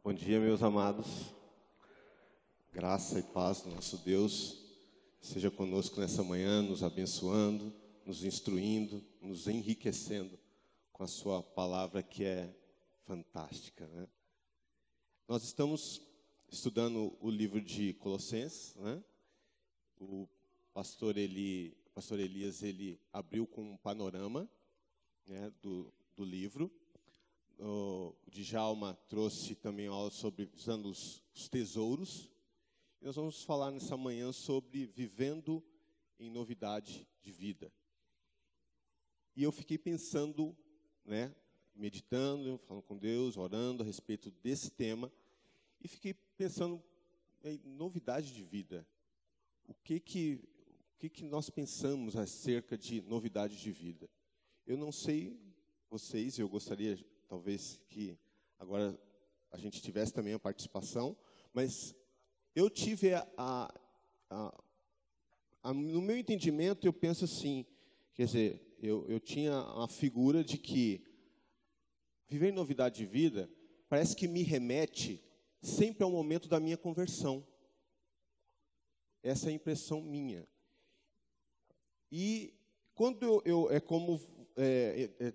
Bom dia, meus amados. Graça e paz do nosso Deus seja conosco nessa manhã, nos abençoando, nos instruindo, nos enriquecendo com a sua palavra que é fantástica, né? Nós estamos estudando o livro de Colossenses, né? O pastor Elias, ele abriu com um panorama, né, do livro. O Djalma trouxe também aula sobre usando os tesouros. E nós vamos falar nessa manhã sobre vivendo em novidade de vida. E eu fiquei pensando, né, meditando, falando com Deus, orando a respeito desse tema. E fiquei pensando em novidade de vida. O que nós pensamos acerca de novidade de vida? Eu não sei vocês, eu gostaria talvez que agora a gente tivesse também a participação, mas eu tive no meu entendimento, eu penso assim, quer dizer, eu tinha a figura de que viver em novidade de vida parece que me remete sempre ao momento da minha conversão. Essa é a impressão minha. E quando é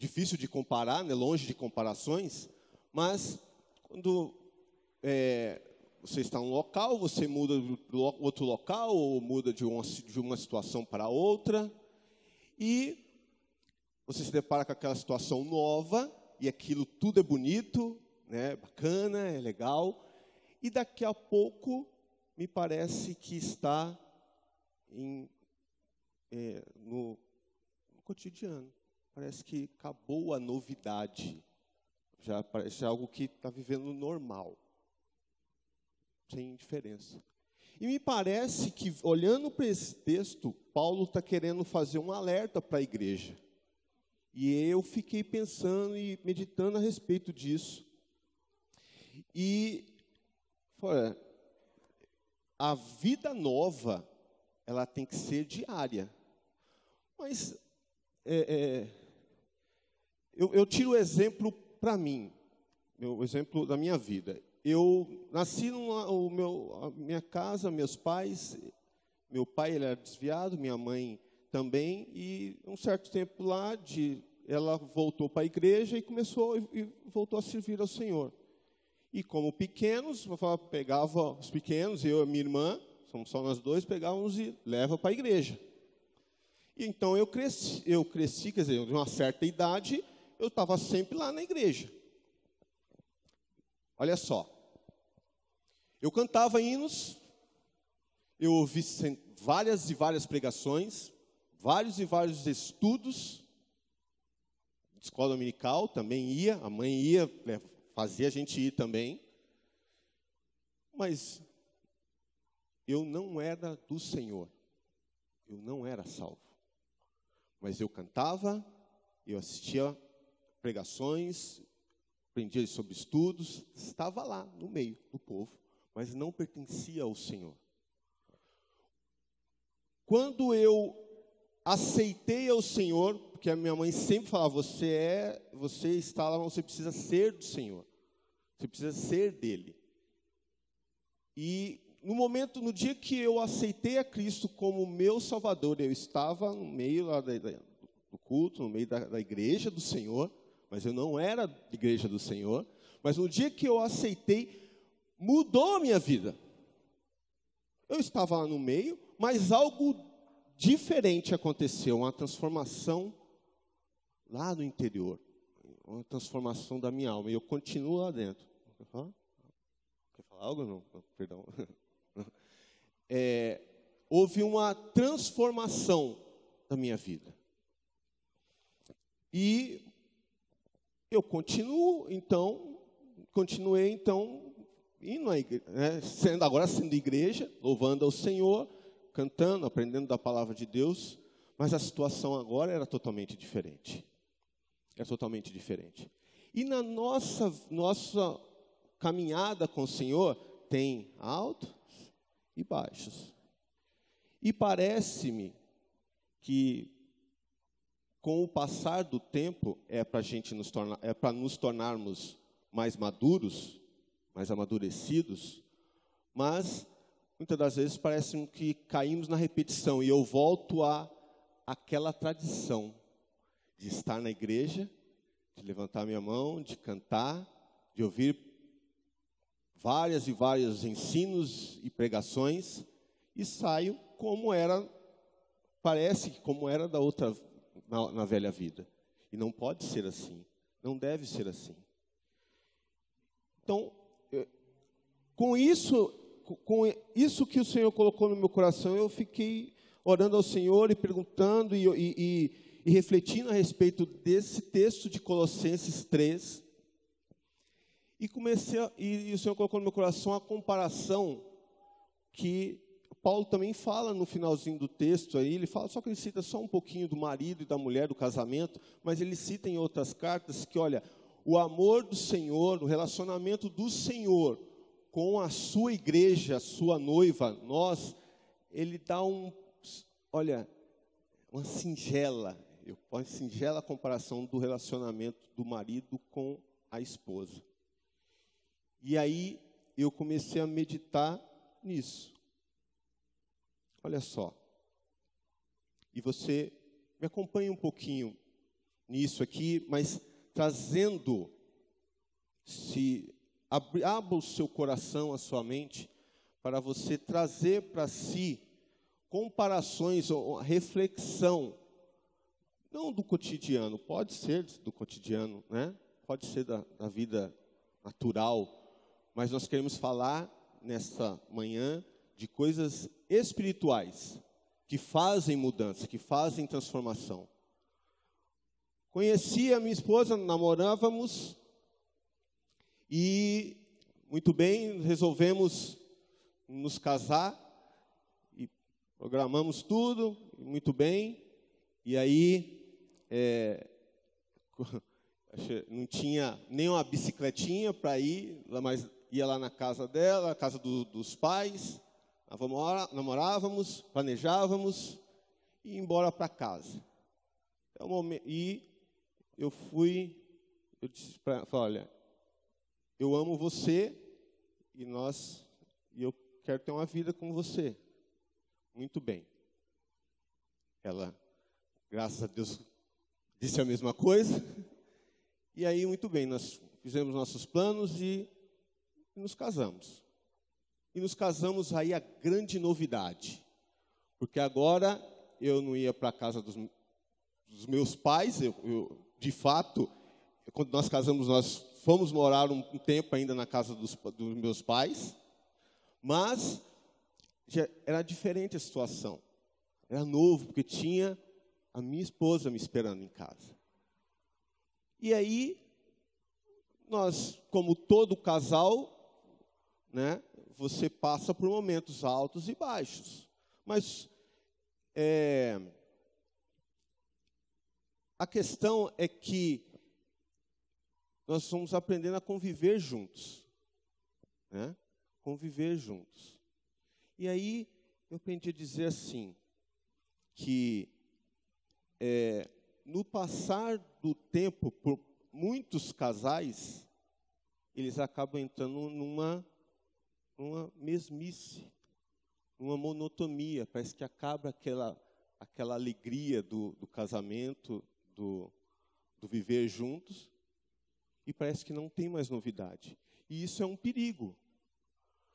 difícil de comparar, né, longe de comparações, mas quando você está em um local, você muda para outro local, ou muda de uma situação para outra, e você se depara com aquela situação nova, e aquilo tudo é bonito, né, bacana, é legal, e daqui a pouco me parece que está no cotidiano. Parece que acabou a novidade. Já parece algo que está vivendo normal. Sem diferença. E me parece que, olhando para esse texto, Paulo está querendo fazer um alerta para a igreja. E eu fiquei pensando e meditando a respeito disso. E, olha, a vida nova, ela tem que ser diária. Mas eu tiro o exemplo para mim, o exemplo da minha vida. Eu nasci a minha casa, meus pais, meu pai ele era desviado, minha mãe também, e um certo tempo lá, ela voltou para a igreja e voltou a servir ao Senhor. E como pequenos, pegava os pequenos, eu e minha irmã, somos só nós dois, pegávamos e leva para a igreja. E então eu cresci, quer dizer, de uma certa idade, eu estava sempre lá na igreja. Olha só, eu cantava hinos, eu ouvi várias e várias pregações, vários e vários estudos, escola dominical também ia, a mãe ia, fazia a gente ir também, mas eu não era do Senhor, eu não era salvo. Mas eu cantava, eu assistia pregações, aprendia sobre estudos, estava lá no meio do povo, mas não pertencia ao Senhor. Quando eu aceitei ao Senhor, porque a minha mãe sempre falava, você está lá, você precisa ser do Senhor, você precisa ser dele. E no dia que eu aceitei a Cristo como meu Salvador, eu estava no meio lá do culto, no meio da igreja do Senhor, mas eu não era da igreja do Senhor, mas no dia que eu aceitei, mudou a minha vida. Eu estava lá no meio, mas algo diferente aconteceu, uma transformação lá no interior, uma transformação da minha alma, e eu continuo lá dentro. Quer falar algo? Não, perdão. Houve uma transformação da minha vida. E eu continuei então, indo à igreja, né, sendo igreja, louvando ao Senhor, cantando, aprendendo da palavra de Deus, mas a situação agora era totalmente diferente. Era totalmente diferente. E na nossa caminhada com o Senhor, tem altos e baixos. E parece-me que com o passar do tempo para nos tornarmos mais maduros, mais amadurecidos, mas muitas das vezes parece que caímos na repetição, e eu volto àquela tradição de estar na igreja, de levantar minha mão, de cantar, de ouvir várias e vários ensinos e pregações, e saio como era, parece que como era da outra, na velha vida. E não pode ser assim, não deve ser assim. Então, com isso que o Senhor colocou no meu coração, eu fiquei orando ao Senhor e perguntando e refletindo a respeito desse texto de Colossenses 3. E o Senhor colocou no meu coração a comparação que Paulo também fala no finalzinho do texto aí, ele fala, só que ele cita só um pouquinho do marido e da mulher, do casamento, mas ele cita em outras cartas que, olha, o amor do Senhor, o relacionamento do Senhor com a sua igreja, a sua noiva, ele dá uma singela comparação do relacionamento do marido com a esposa. E aí eu comecei a meditar nisso. Olha só. E você me acompanha um pouquinho nisso aqui, mas trazendo, abra o seu coração, a sua mente, para você trazer para si comparações, ou reflexão, não do cotidiano, pode ser do cotidiano, né? Pode ser da vida natural, mas nós queremos falar nesta manhã de coisas espirituais que fazem mudança, que fazem transformação. Conheci a minha esposa, namorávamos e, muito bem, resolvemos nos casar e programamos tudo, muito bem. E aí, não tinha nem uma bicicletinha para ir, mas ia lá na casa dela, a casa dos pais, namorávamos, planejávamos e ia embora para casa. E eu disse para ela, olha, eu amo você e eu quero ter uma vida com você. Muito bem. Ela, graças a Deus, disse a mesma coisa. E aí, muito bem, nós fizemos nossos planos e nos casamos. E nos casamos aí a grande novidade. Porque agora eu não ia para a casa dos meus pais, de fato, quando nós casamos, nós fomos morar um tempo ainda na casa dos meus pais, mas já era diferente a situação. Era novo, porque tinha a minha esposa me esperando em casa. E aí, nós, como todo casal, né, você passa por momentos altos e baixos. Mas a questão é que nós vamos aprendendo a conviver juntos. Né? Conviver juntos. E aí, eu aprendi a dizer assim, que no passar do tempo, por muitos casais, eles acabam entrando numa mesmice, numa monotonia. Parece que acaba aquela alegria do casamento, do viver juntos, e parece que não tem mais novidade. E isso é um perigo,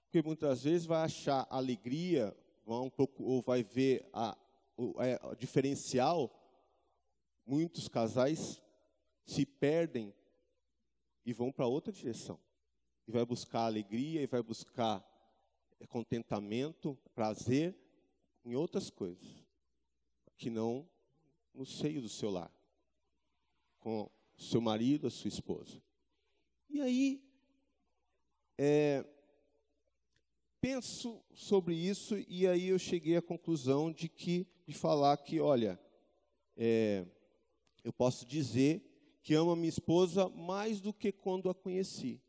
porque muitas vezes vai achar alegria, ou vai ver o diferencial. Muitos casais se perdem e vão para outra direção. E vai buscar alegria, e vai buscar contentamento, prazer em outras coisas, que não no seio do seu lar, com o seu marido, a sua esposa. E aí, penso sobre isso, e aí eu cheguei à conclusão de falar que, olha, eu posso dizer que amo a minha esposa mais do que quando a conheci.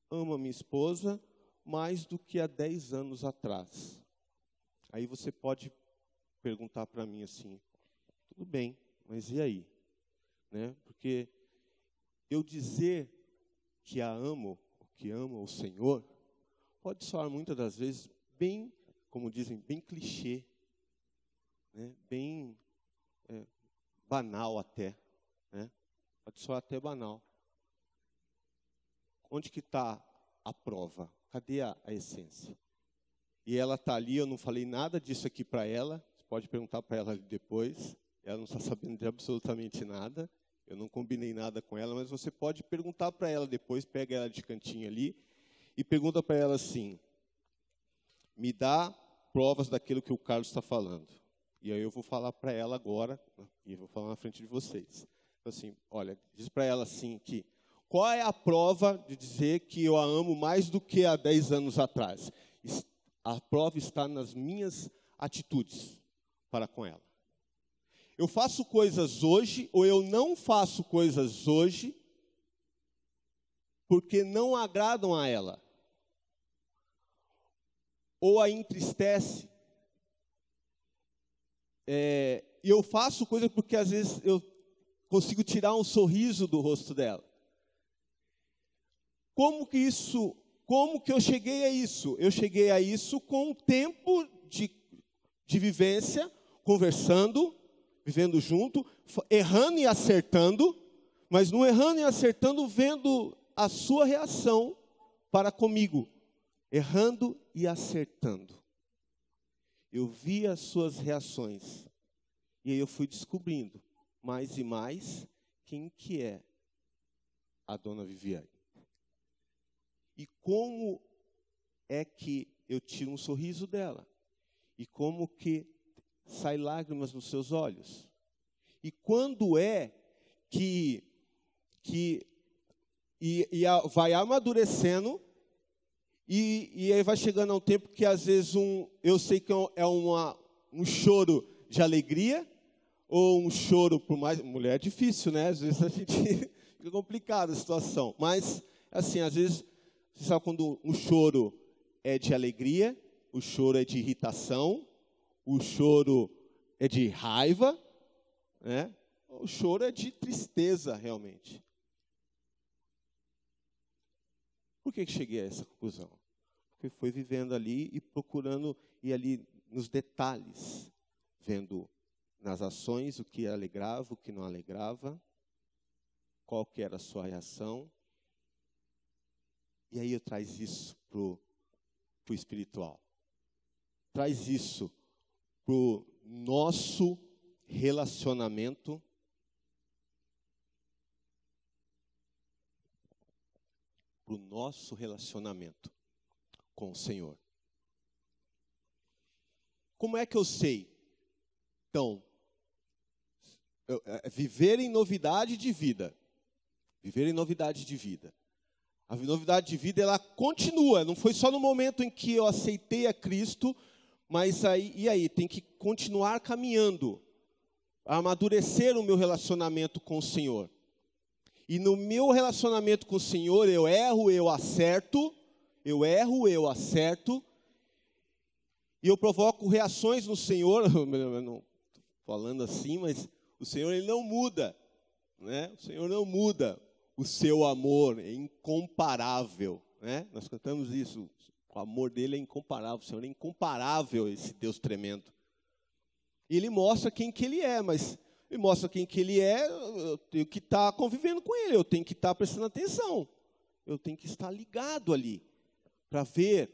Amo a minha esposa mais do que há 10 anos atrás. Aí você pode perguntar para mim assim, tudo bem, mas e aí? Né? Porque eu dizer que a amo, que ama o Senhor, pode soar muitas das vezes bem, como dizem, bem clichê, né? Bem banal até, né? Pode soar até banal. Onde que está a prova? Cadê a essência? E ela está ali, eu não falei nada disso aqui para ela, você pode perguntar para ela depois, ela não está sabendo de absolutamente nada, eu não combinei nada com ela, mas você pode perguntar para ela depois, pega ela de cantinho ali, e pergunta para ela assim, me dá provas daquilo que o Carlos está falando. E aí eu vou falar para ela agora, e vou falar na frente de vocês. Assim, olha, diz para ela assim que, qual é a prova de dizer que eu a amo mais do que há 10 anos atrás? A prova está nas minhas atitudes para com ela. Eu faço coisas hoje, ou eu não faço coisas hoje, porque não agradam a ela. Ou a entristece. E eu faço coisas porque às vezes eu consigo tirar um sorriso do rosto dela. Como que eu cheguei a isso? Eu cheguei a isso com um tempo de vivência, conversando, vivendo junto, errando e acertando, mas no errando e acertando, vendo a sua reação para comigo. Errando e acertando. Eu vi as suas reações. E aí eu fui descobrindo mais e mais quem que é a dona Viviane. E como é que eu tiro um sorriso dela? E como que sai lágrimas nos seus olhos? E quando é que vai amadurecendo e aí vai chegando a um tempo que às vezes eu sei que é um choro de alegria ou um choro por mais... Mulher é difícil, né? Às vezes a gente fica complicada a situação. Mas, assim, às vezes, você sabe quando um choro é de alegria, o choro é de irritação, o choro é de raiva, né? O choro é de tristeza, realmente. Por que cheguei a essa conclusão? Porque foi vivendo ali e procurando ir ali nos detalhes, vendo nas ações o que alegrava, o que não alegrava, qual que era a sua reação. E aí eu traz isso pro espiritual. Traz isso pro nosso relacionamento com o Senhor. Como é que eu sei? Então, viver em novidade de vida. Viver em novidade de vida. A novidade de vida, ela continua. Não foi só no momento em que eu aceitei a Cristo, mas aí tem que continuar caminhando, amadurecer o meu relacionamento com o Senhor. E no meu relacionamento com o Senhor, eu erro, eu acerto, e eu provoco reações no Senhor, não falando assim, mas o Senhor ele não muda, né? O Senhor não muda, o seu amor é incomparável, né? Nós cantamos isso, o amor dele é incomparável, o Senhor é incomparável, esse Deus tremendo. E ele mostra quem que ele é, mas ele mostra quem que ele é, eu tenho que estar convivendo com ele, eu tenho que estar prestando atenção, eu tenho que estar ligado ali, para ver,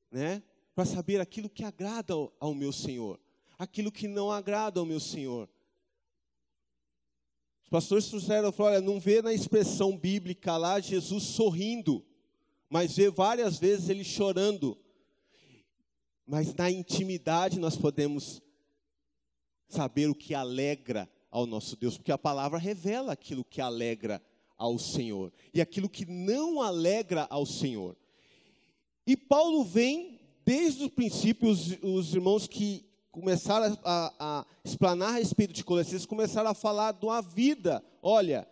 né? Para saber aquilo que agrada ao meu Senhor, aquilo que não agrada ao meu Senhor. Os pastores trouxeram, falaram, olha, não vê na expressão bíblica lá Jesus sorrindo, mas vê várias vezes ele chorando. Mas na intimidade nós podemos saber o que alegra ao nosso Deus, porque a palavra revela aquilo que alegra ao Senhor e aquilo que não alegra ao Senhor. E Paulo vem, desde o princípio, os irmãos que começaram a explanar a respeito de Colossenses, começaram a falar de uma vida, olha,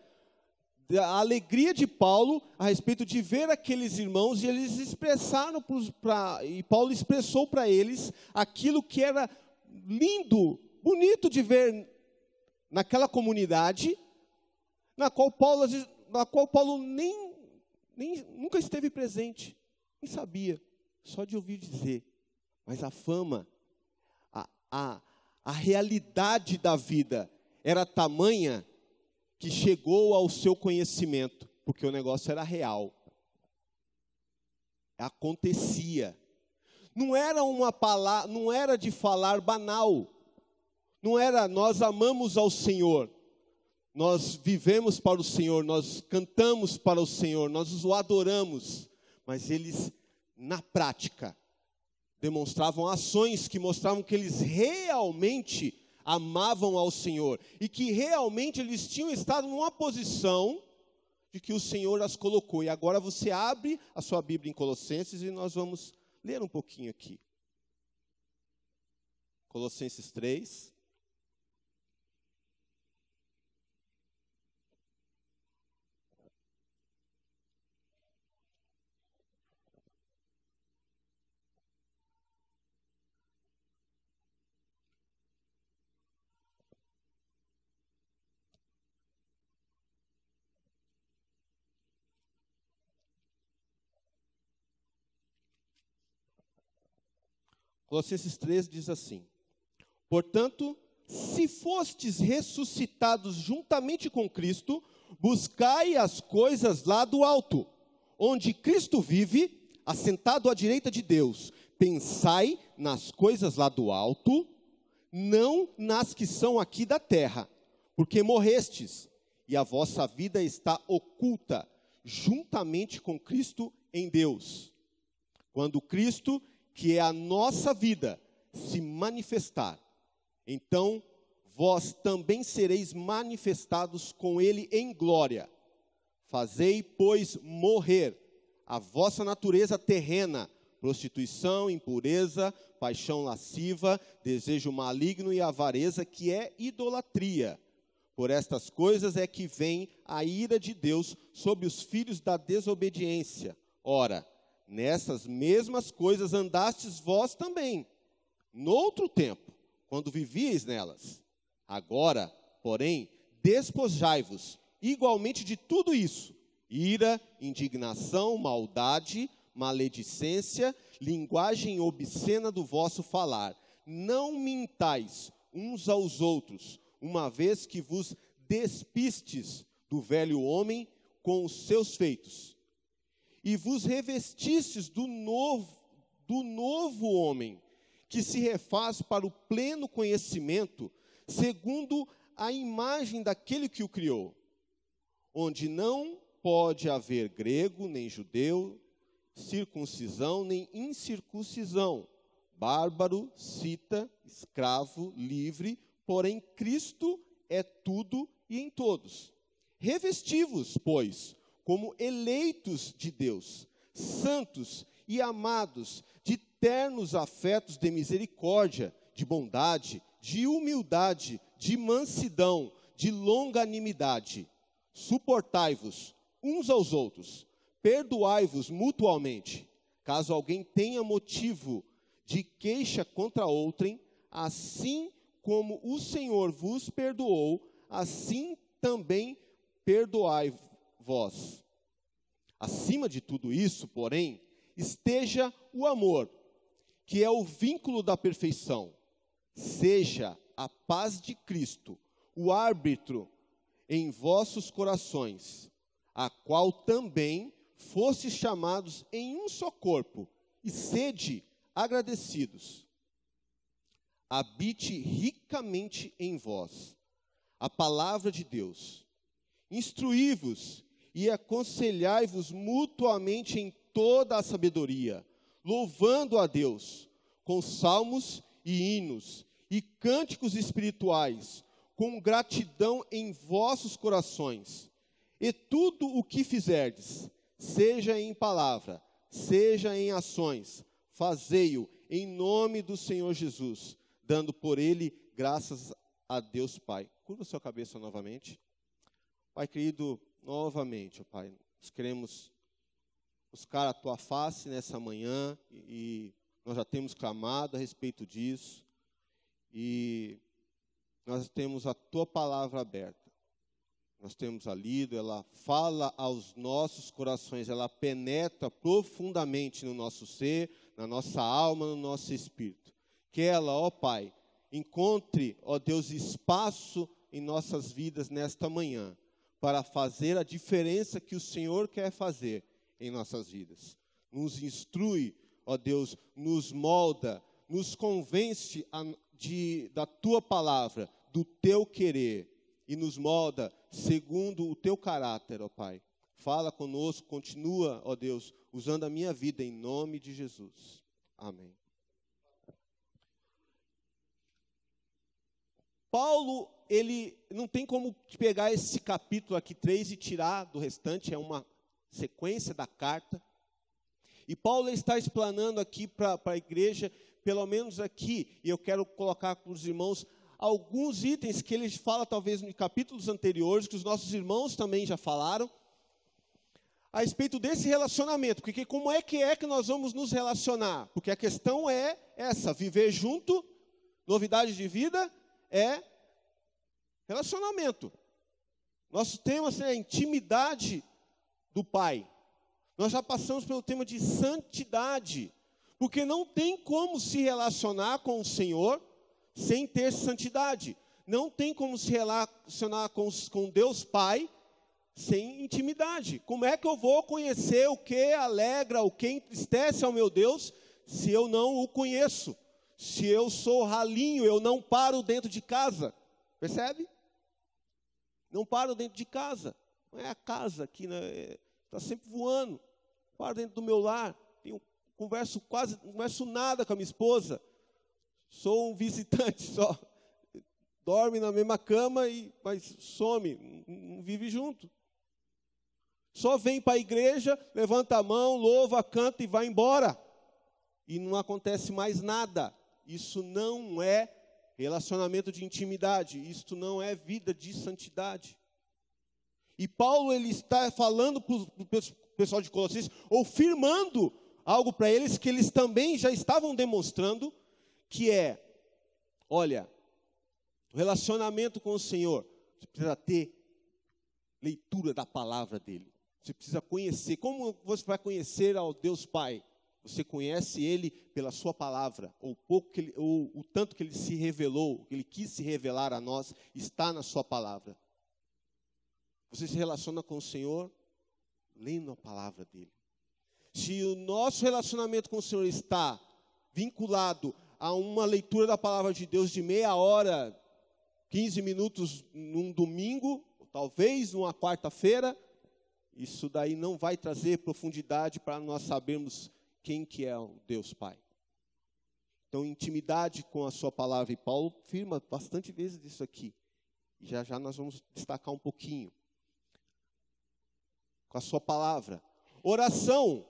a alegria de Paulo a respeito de ver aqueles irmãos, e eles expressaram, e Paulo expressou para eles aquilo que era lindo, bonito de ver naquela comunidade, na qual Paulo nunca esteve presente, nem sabia, só de ouvir dizer. Mas a fama, a realidade da vida era tamanha que chegou ao seu conhecimento, porque o negócio era real. Acontecia. Não era uma palavra, não era de falar banal. Não era nós amamos ao Senhor, nós vivemos para o Senhor, nós cantamos para o Senhor, nós o adoramos. Mas eles, na prática, demonstravam ações que mostravam que eles realmente amavam ao Senhor e que realmente eles tinham estado numa posição de que o Senhor as colocou. E agora você abre a sua Bíblia em Colossenses e nós vamos ler um pouquinho aqui. Colossenses 3. Colossenses 3 diz assim: portanto, se fostes ressuscitados juntamente com Cristo, buscai as coisas lá do alto, onde Cristo vive, assentado à direita de Deus. Pensai nas coisas lá do alto, não nas que são aqui da terra, porque morrestes, e a vossa vida está oculta, juntamente com Cristo em Deus. Quando Cristo, que é a nossa vida, se manifestar, então vós também sereis manifestados com ele em glória. Fazei, pois, morrer a vossa natureza terrena, prostituição, impureza, paixão lasciva, desejo maligno e avareza, que é idolatria. Por estas coisas é que vem a ira de Deus sobre os filhos da desobediência. Ora, nessas mesmas coisas andastes vós também, noutro tempo, quando vivíeis nelas. Agora, porém, despojai-vos igualmente de tudo isso: ira, indignação, maldade, maledicência, linguagem obscena do vosso falar. Não mintais uns aos outros, uma vez que vos despistes do velho homem com os seus feitos, e vos revestistes do novo homem, que se refaz para o pleno conhecimento, segundo a imagem daquele que o criou, onde não pode haver grego, nem judeu, circuncisão, nem incircuncisão, bárbaro, cita, escravo, livre, porém Cristo é tudo e em todos. Revesti-vos, pois, como eleitos de Deus, santos e amados, de ternos afetos de misericórdia, de bondade, de humildade, de mansidão, de longanimidade. Suportai-vos uns aos outros, perdoai-vos mutualmente, caso alguém tenha motivo de queixa contra outrem, assim como o Senhor vos perdoou, assim também perdoai vós. Acima de tudo isso, porém, esteja o amor, que é o vínculo da perfeição. Seja a paz de Cristo o árbitro em vossos corações, a qual também fostes chamados em um só corpo, e sede agradecidos. Habite ricamente em vós a palavra de Deus. Instruí-vos e aconselhai-vos mutuamente em toda a sabedoria, louvando a Deus com salmos e hinos e cânticos espirituais, com gratidão em vossos corações. E tudo o que fizerdes, seja em palavra, seja em ações, fazei-o em nome do Senhor Jesus, dando por ele graças a Deus Pai. Curva sua cabeça novamente. Pai querido, novamente, ó Pai, nós queremos buscar a Tua face nessa manhã e nós já temos clamado a respeito disso e nós temos a Tua palavra aberta. nós temos lido, ela fala aos nossos corações, ela penetra profundamente no nosso ser, na nossa alma, no nosso espírito. Que ela, ó Pai, encontre, ó Deus, espaço em nossas vidas nesta manhã, para fazer a diferença que o Senhor quer fazer em nossas vidas. Nos instrui, ó Deus, nos molda, nos convence da Tua palavra, do Teu querer, e nos molda segundo o Teu caráter, ó Pai. Fala conosco, continua, ó Deus, usando a minha vida em nome de Jesus. Amém. Paulo, ele não tem como pegar esse capítulo aqui 3 e tirar do restante, é uma sequência da carta. E Paulo está explanando aqui para a igreja, pelo menos aqui, e eu quero colocar para os irmãos alguns itens que ele fala talvez em capítulos anteriores, que os nossos irmãos também já falaram, a respeito desse relacionamento, porque como é que nós vamos nos relacionar? Porque a questão é essa, viver junto, novidade de vida, é relacionamento. Nosso tema é a intimidade do Pai. Nós já passamos pelo tema de santidade, porque não tem como se relacionar com o Senhor sem ter santidade. Não tem como se relacionar com Deus Pai sem intimidade. Como é que eu vou conhecer o que alegra, o que entristece ao meu Deus, se eu não o conheço? Se eu sou ralinho, eu não paro dentro de casa. Percebe? Não paro dentro de casa. Não é a casa aqui, né? Está sempre voando. Paro dentro do meu lar. Não converso nada com a minha esposa. Sou um visitante só. Dorme na mesma cama, mas some, não vive junto. Só vem para a igreja, levanta a mão, louva, canta e vai embora. E não acontece mais nada. Isso não é relacionamento de intimidade. Isso não é vida de santidade. E Paulo, ele está falando para o pessoal de Colossenses, ou firmando algo para eles que eles também já estavam demonstrando, que é, olha, o relacionamento com o Senhor, você precisa ter leitura da palavra dele. Você precisa conhecer. Como você vai conhecer ao Deus Pai? Você conhece Ele pela sua palavra, ou o tanto que Ele se revelou, que Ele quis se revelar a nós, está na sua palavra. Você se relaciona com o Senhor lendo a palavra dEle. Se o nosso relacionamento com o Senhor está vinculado a uma leitura da palavra de Deus de meia hora, 15 minutos num domingo, talvez numa quarta-feira, isso daí não vai trazer profundidade para nós sabermos quem que é o Deus Pai. Então, intimidade com a sua palavra, e Paulo afirma bastante vezes isso aqui. E já já nós vamos destacar um pouquinho. Com a sua palavra. Oração.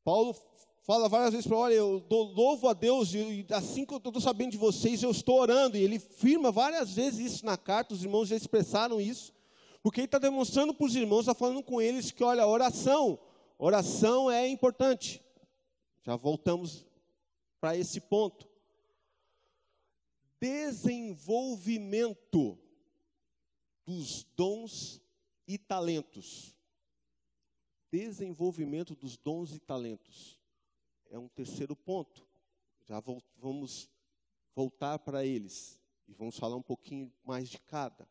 Paulo fala várias vezes para olha, eu louvo a Deus, e assim que eu estou sabendo de vocês, eu estou orando. E ele firma várias vezes isso na carta, os irmãos já expressaram isso. Porque ele está demonstrando para os irmãos, está falando com eles que, olha, oração é importante. Já voltamos para esse ponto. Desenvolvimento dos dons e talentos. Desenvolvimento dos dons e talentos. É um terceiro ponto. Já vamos voltar para eles. E vamos falar um pouquinho mais de cada.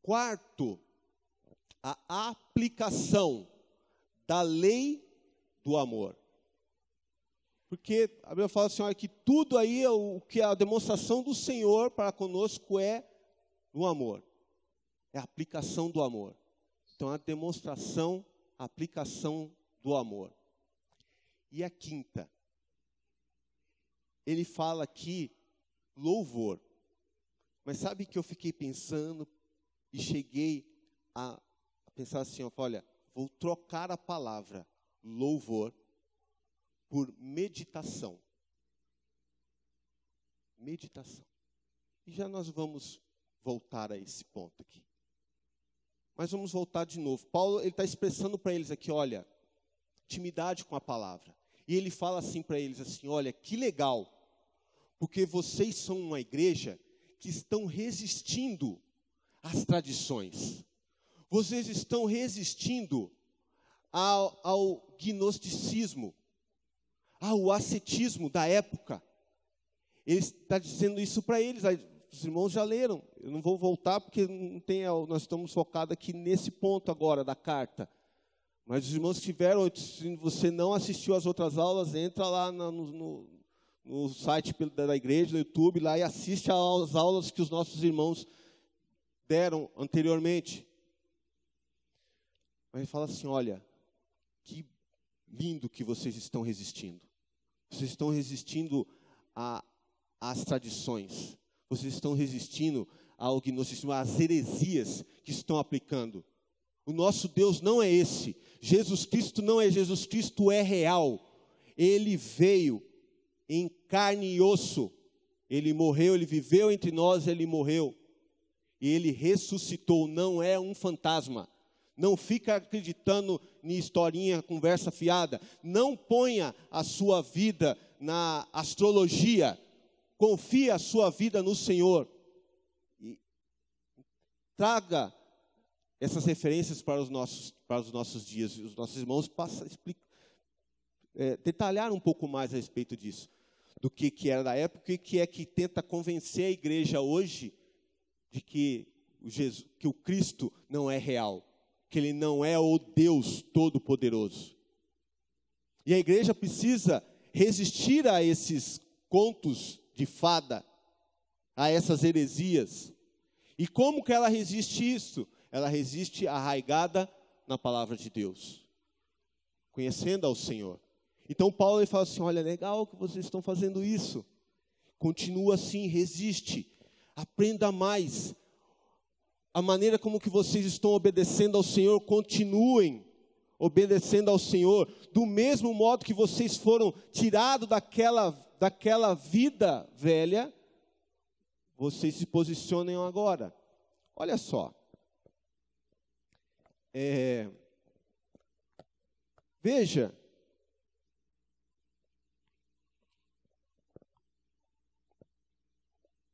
Quarto, a aplicação da lei do amor. Porque a Bíblia fala assim, olha, que tudo aí, o que a demonstração do Senhor para conosco é o amor. É a aplicação do amor. Então, a demonstração, a aplicação do amor. E a quinta, ele fala aqui, louvor. Mas sabe que eu fiquei pensando e cheguei a pensar assim, olha, vou trocar a palavra louvor por meditação. Meditação. E já nós vamos voltar a esse ponto aqui. Mas vamos voltar de novo. Paulo, ele está expressando para eles aqui, olha, intimidade com a palavra. E ele fala assim para eles, assim, olha, que legal, porque vocês são uma igreja que estão resistindo às tradições. Vocês estão resistindo ao gnosticismo, ao ascetismo da época. Ele está dizendo isso para eles. Os irmãos já leram. Eu não vou voltar porque não tem, nós estamos focados aqui nesse ponto agora da carta. Mas os irmãos tiveram, se você não assistiu às outras aulas, entra lá no site da igreja, no YouTube, lá e assiste às aulas que os nossos irmãos deram anteriormente. Mas ele fala assim, olha, que lindo que vocês estão resistindo. Vocês estão resistindo às tradições. Vocês estão resistindo ao gnosticismo, às heresias que estão aplicando. O nosso Deus não é esse. Jesus Cristo não é Jesus Cristo, é real. Ele veio em carne e osso. Ele morreu, ele viveu entre nós, ele morreu. E ele ressuscitou, não é um fantasma. Não fica acreditando em historinha, conversa fiada. Não ponha a sua vida na astrologia. Confie a sua vida no Senhor. E traga essas referências para os nossos dias. Os nossos irmãos detalhar um pouco mais a respeito disso. Do que era da época e que é que tenta convencer a igreja hoje de que o Cristo não é real. Que Ele não é o Deus Todo-Poderoso. E a igreja precisa resistir a esses contos de fada, a essas heresias. E como que ela resiste isso? Ela resiste arraigada na palavra de Deus, conhecendo ao Senhor. Então Paulo ele fala assim, olha, legal que vocês estão fazendo isso. Continua assim, resiste, aprenda mais. A maneira como que vocês estão obedecendo ao Senhor, continuem obedecendo ao Senhor, do mesmo modo que vocês foram tirados daquela vida velha, vocês se posicionem agora. Olha só. Veja.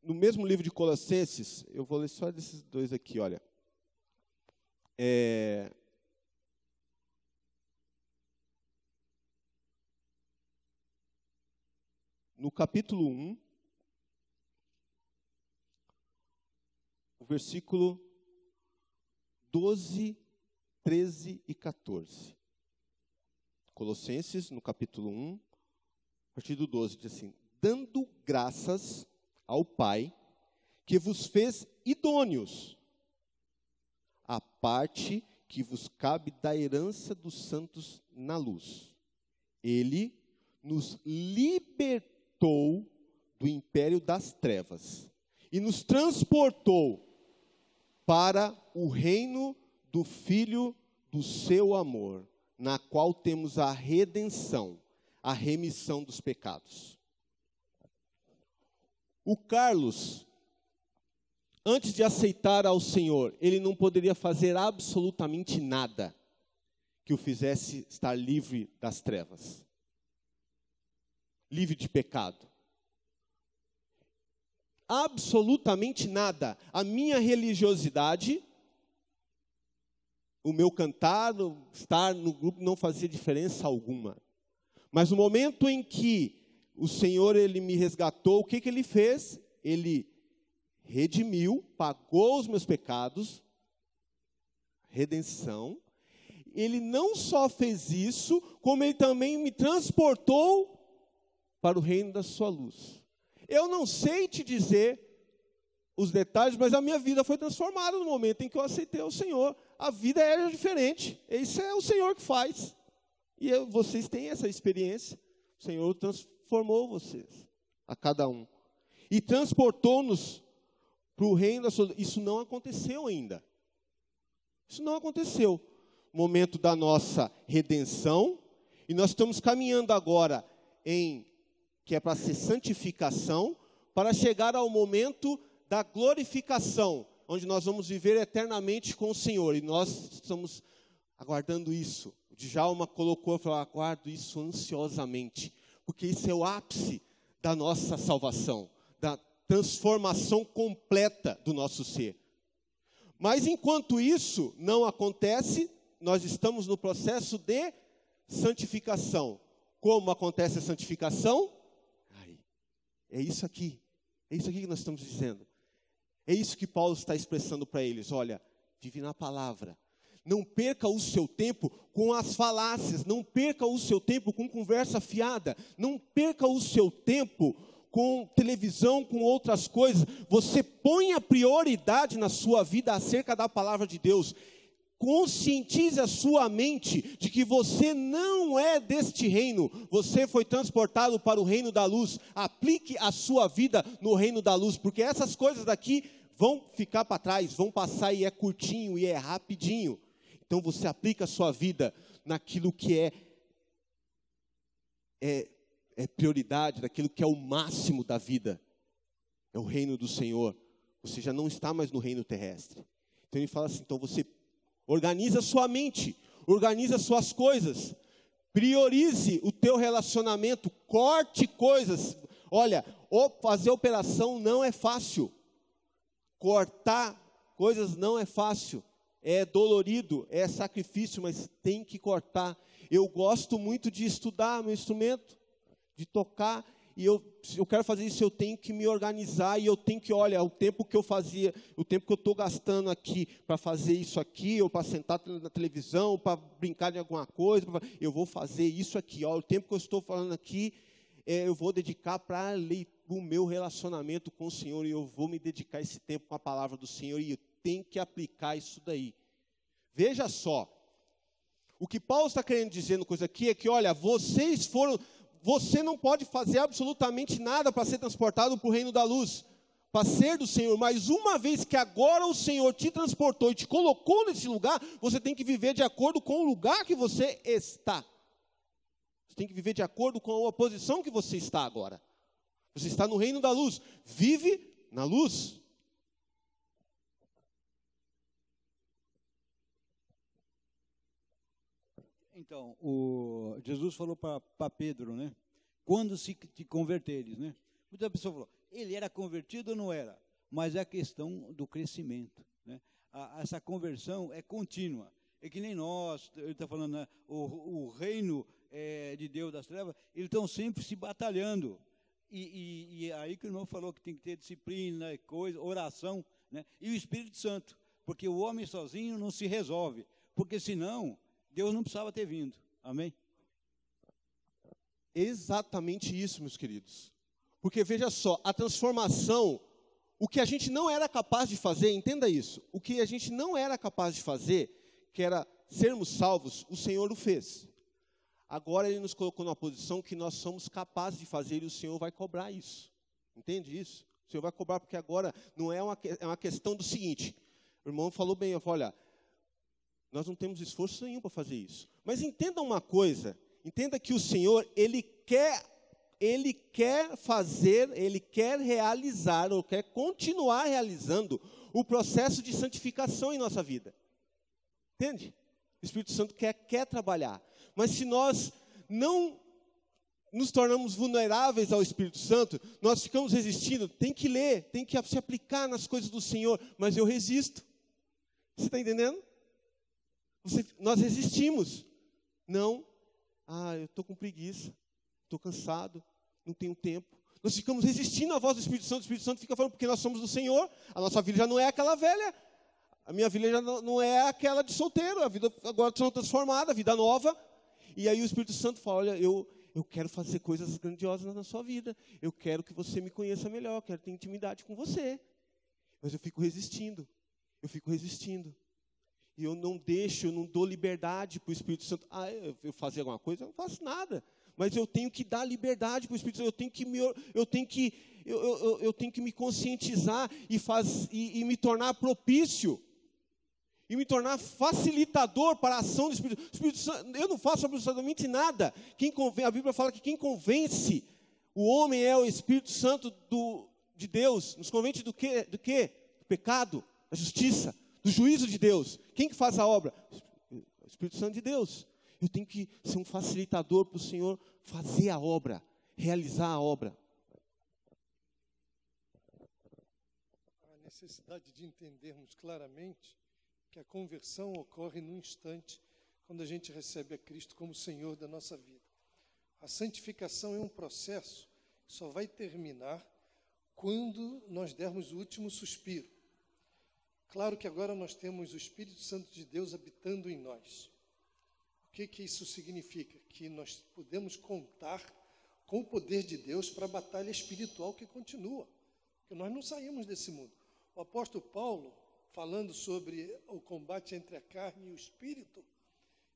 No mesmo livro de Colossenses, eu vou ler só desses dois aqui, olha. No capítulo 1, o versículo 12, 13 e 14. Colossenses, no capítulo 1, a partir do 12, diz assim, dando graças ao Pai, que vos fez idôneos, a parte que vos cabe da herança dos santos na luz. Ele nos libertou do império das trevas e nos transportou para o reino do Filho do seu amor, na qual temos a redenção, a remissão dos pecados. O Carlos, antes de aceitar ao Senhor, ele não poderia fazer absolutamente nada que o fizesse estar livre das trevas, livre de pecado. Absolutamente nada. A minha religiosidade, o meu cantar, estar no grupo não fazia diferença alguma. Mas no momento em que o Senhor ele me resgatou, o que Ele fez? Ele redimiu, pagou os meus pecados, redenção. Ele não só fez isso, como Ele também me transportou para o reino da sua luz. Eu não sei te dizer os detalhes, mas a minha vida foi transformada no momento em que eu aceitei o Senhor. A vida era diferente. Isso é o Senhor que faz. E vocês têm essa experiência. O Senhor transformou vocês, a cada um. E transportou-nos para o reino da sua luz. Isso não aconteceu ainda. Isso não aconteceu. O momento da nossa redenção. E nós estamos caminhando agora que é para ser santificação, para chegar ao momento da glorificação, onde nós vamos viver eternamente com o Senhor. E nós estamos aguardando isso. O Djalma colocou, falou, aguardo isso ansiosamente, porque isso é o ápice da nossa salvação, transformação completa do nosso ser. Mas enquanto isso não acontece, nós estamos no processo de santificação. Como acontece a santificação? É isso aqui. É isso aqui que nós estamos dizendo. É isso que Paulo está expressando para eles. Olha, vive na palavra. Não perca o seu tempo com as falácias. Não perca o seu tempo com conversa fiada. Não perca o seu tempo com televisão, com outras coisas. Você põe a prioridade na sua vida acerca da palavra de Deus. Conscientize a sua mente de que você não é deste reino. Você foi transportado para o reino da luz. Aplique a sua vida no reino da luz, porque essas coisas daqui vão ficar para trás, vão passar e é curtinho e é rapidinho. Então você aplica a sua vida naquilo que é prioridade, naquilo que é o máximo da vida. É o reino do Senhor. Você já não está mais no reino terrestre. Então ele fala assim, então você organiza a sua mente, organiza as suas coisas, priorize o teu relacionamento, corte coisas. Olha, fazer operação não é fácil. Cortar coisas não é fácil. É dolorido, é sacrifício, mas tem que cortar. Eu gosto muito de estudar meu instrumento, de tocar, e eu quero fazer isso, eu tenho que me organizar, e eu tenho que, olha, o tempo que eu fazia, o tempo que eu estou gastando aqui para fazer isso aqui, ou para sentar na televisão, para brincar de alguma coisa, eu vou fazer isso aqui, ó, o tempo que eu estou falando aqui, eu vou dedicar para o meu relacionamento com o Senhor, e eu vou me dedicar esse tempo com a palavra do Senhor, e eu tenho que aplicar isso daí. Veja só, o que Paulo está querendo dizer no coisa aqui é que, olha, você não pode fazer absolutamente nada para ser transportado para o reino da luz, para ser do Senhor, mas uma vez que agora o Senhor te transportou e te colocou nesse lugar, você tem que viver de acordo com o lugar que você está. Você tem que viver de acordo com a posição que você está agora. Você está no reino da luz, vive na luz. Então, Jesus falou para Pedro, né? Quando se te converteres, né? Muita pessoa falou, ele era convertido ou não era? Mas é a questão do crescimento, né? Essa conversão é contínua. É que nem nós, ele está falando, né? O reino de Deus das trevas, eles estão sempre se batalhando. E aí que o irmão falou que tem que ter disciplina, oração, né? E o Espírito Santo, porque o homem sozinho não se resolve, porque senão Deus não precisava ter vindo. Amém? Exatamente isso, meus queridos. Porque veja só, a transformação, o que a gente não era capaz de fazer, entenda isso, o que a gente não era capaz de fazer, que era sermos salvos, o Senhor o fez. Agora Ele nos colocou numa posição que nós somos capazes de fazer e o Senhor vai cobrar isso. Entende isso? O Senhor vai cobrar porque agora não é uma questão do seguinte, o irmão falou bem, eu falei, olha, nós não temos esforço nenhum para fazer isso. Mas entenda uma coisa, entenda que o Senhor, Ele quer fazer, Ele quer realizar, ou quer continuar realizando o processo de santificação em nossa vida. Entende? O Espírito Santo quer trabalhar. Mas se nós não nos tornamos vulneráveis ao Espírito Santo, nós ficamos resistindo, tem que ler, tem que se aplicar nas coisas do Senhor, mas eu resisto. Você está entendendo? Nós resistimos. Não, eu estou com preguiça, estou cansado, não tenho tempo. Nós ficamos resistindo à voz do Espírito Santo fica falando, porque nós somos do Senhor, a nossa vida já não é aquela velha, a minha vida já não é aquela de solteiro, a vida agora está transformada, a vida nova. E aí o Espírito Santo fala, olha, eu quero fazer coisas grandiosas na sua vida, eu quero que você me conheça melhor, eu quero ter intimidade com você. Mas eu fico resistindo. E eu não dou liberdade para o Espírito Santo. Eu fazer alguma coisa? Eu não faço nada. Mas eu tenho que dar liberdade para o Espírito Santo. Eu tenho que me conscientizar e me tornar propício. E me tornar facilitador para a ação do Espírito Santo. Eu não faço absolutamente nada. A Bíblia fala que quem convence o homem é o Espírito Santo de Deus. Nos convence do quê? Do pecado, da justiça, do juízo de Deus. Quem que faz a obra? O Espírito Santo de Deus. Eu tenho que ser um facilitador para o Senhor fazer a obra, realizar a obra. necessidade de entendermos claramente que a conversão ocorre num instante, quando a gente recebe a Cristo como Senhor da nossa vida. A santificação é um processo que só vai terminar quando nós dermos o último suspiro. Claro que agora nós temos o Espírito Santo de Deus habitando em nós. O que isso significa? Que nós podemos contar com o poder de Deus para a batalha espiritual que continua, porque nós não saímos desse mundo. O apóstolo Paulo, falando sobre o combate entre a carne e o espírito,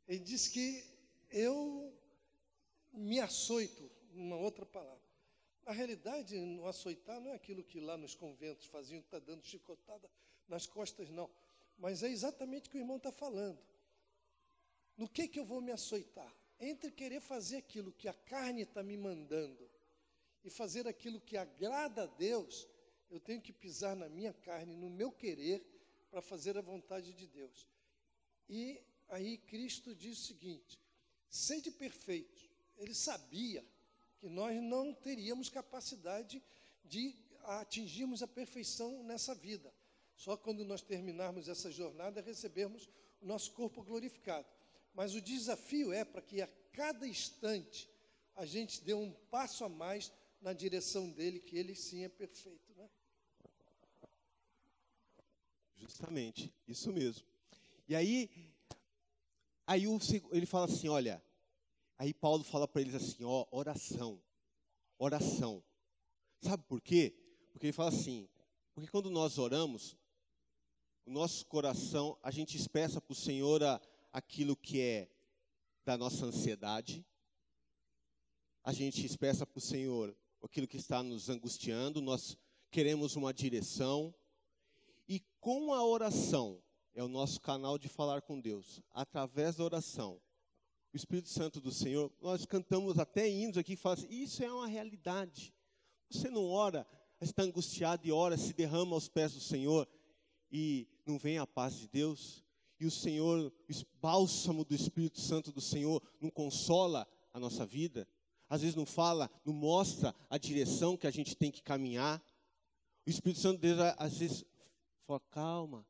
ele diz que eu me açoito, uma outra palavra. Na realidade, no açoitar não é aquilo que lá nos conventos faziam, que está dando chicotada nas costas, não. Mas é exatamente o que o irmão está falando. No que eu vou me açoitar? Entre querer fazer aquilo que a carne está me mandando e fazer aquilo que agrada a Deus, eu tenho que pisar na minha carne, no meu querer, para fazer a vontade de Deus. E aí Cristo diz o seguinte: sede perfeitos. Ele sabia que nós não teríamos capacidade de atingirmos a perfeição nessa vida. Só quando nós terminarmos essa jornada, recebermos o nosso corpo glorificado. Mas o desafio é para que a cada instante a gente dê um passo a mais na direção dele, que ele sim é perfeito, né? Justamente, isso mesmo. E aí ele fala assim, olha, aí Paulo fala para eles assim, ó, oração. Sabe por quê? Porque ele fala assim, porque quando nós oramos, o nosso coração, a gente expressa para o Senhor aquilo que é da nossa ansiedade, a gente expressa para o Senhor aquilo que está nos angustiando, nós queremos uma direção, e com a oração, é o nosso canal de falar com Deus, através da oração, o Espírito Santo do Senhor, nós cantamos até hinos aqui, que falam assim, isso é uma realidade, você não ora, está angustiado e ora, se derrama aos pés do Senhor, e não vem a paz de Deus, e o Senhor, o bálsamo do Espírito Santo do Senhor, não consola a nossa vida, às vezes não fala, não mostra a direção que a gente tem que caminhar, o Espírito Santo de Deus, às vezes, fala, calma,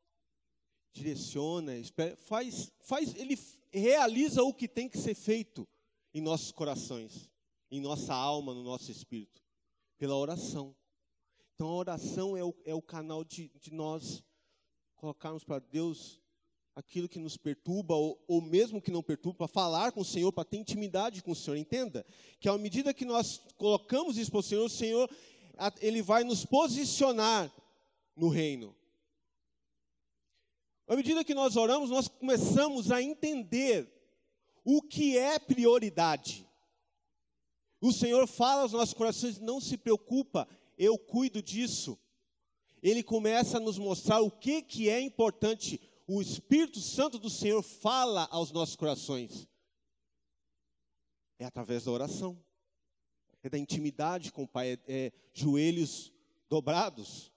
direciona, espera, ele realiza o que tem que ser feito em nossos corações, em nossa alma, no nosso espírito, pela oração. Então a oração é o canal de nós colocarmos para Deus aquilo que nos perturba, ou mesmo que não perturba, para falar com o Senhor, para ter intimidade com o Senhor. Entenda que à medida que nós colocamos isso para o Senhor, Ele vai nos posicionar no reino. À medida que nós oramos, nós começamos a entender o que é prioridade. O Senhor fala aos nossos corações, não se preocupa, eu cuido disso. Ele começa a nos mostrar o que é importante. O Espírito Santo do Senhor fala aos nossos corações. É através da oração. É da intimidade com o Pai, é joelhos dobrados,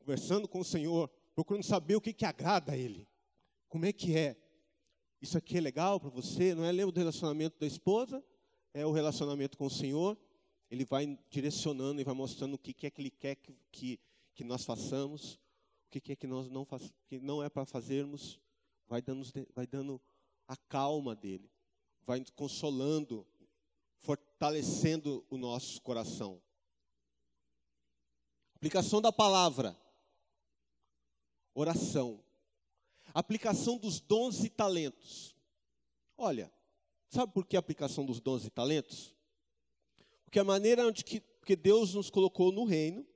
conversando com o Senhor, procurando saber o que agrada a Ele. Como é que é? Isso aqui é legal para você? Não é? Lembra do relacionamento da esposa? É o relacionamento com o Senhor. Ele vai direcionando e vai mostrando o que é que Ele quer que nós façamos, o que é que nós não faz, que não é para fazermos. Vai dando a calma dele, vai consolando, fortalecendo o nosso coração. Aplicação da palavra. Oração. Aplicação dos dons e talentos. Olha, sabe por que a aplicação dos dons e talentos? Porque a maneira que Deus nos colocou no reino,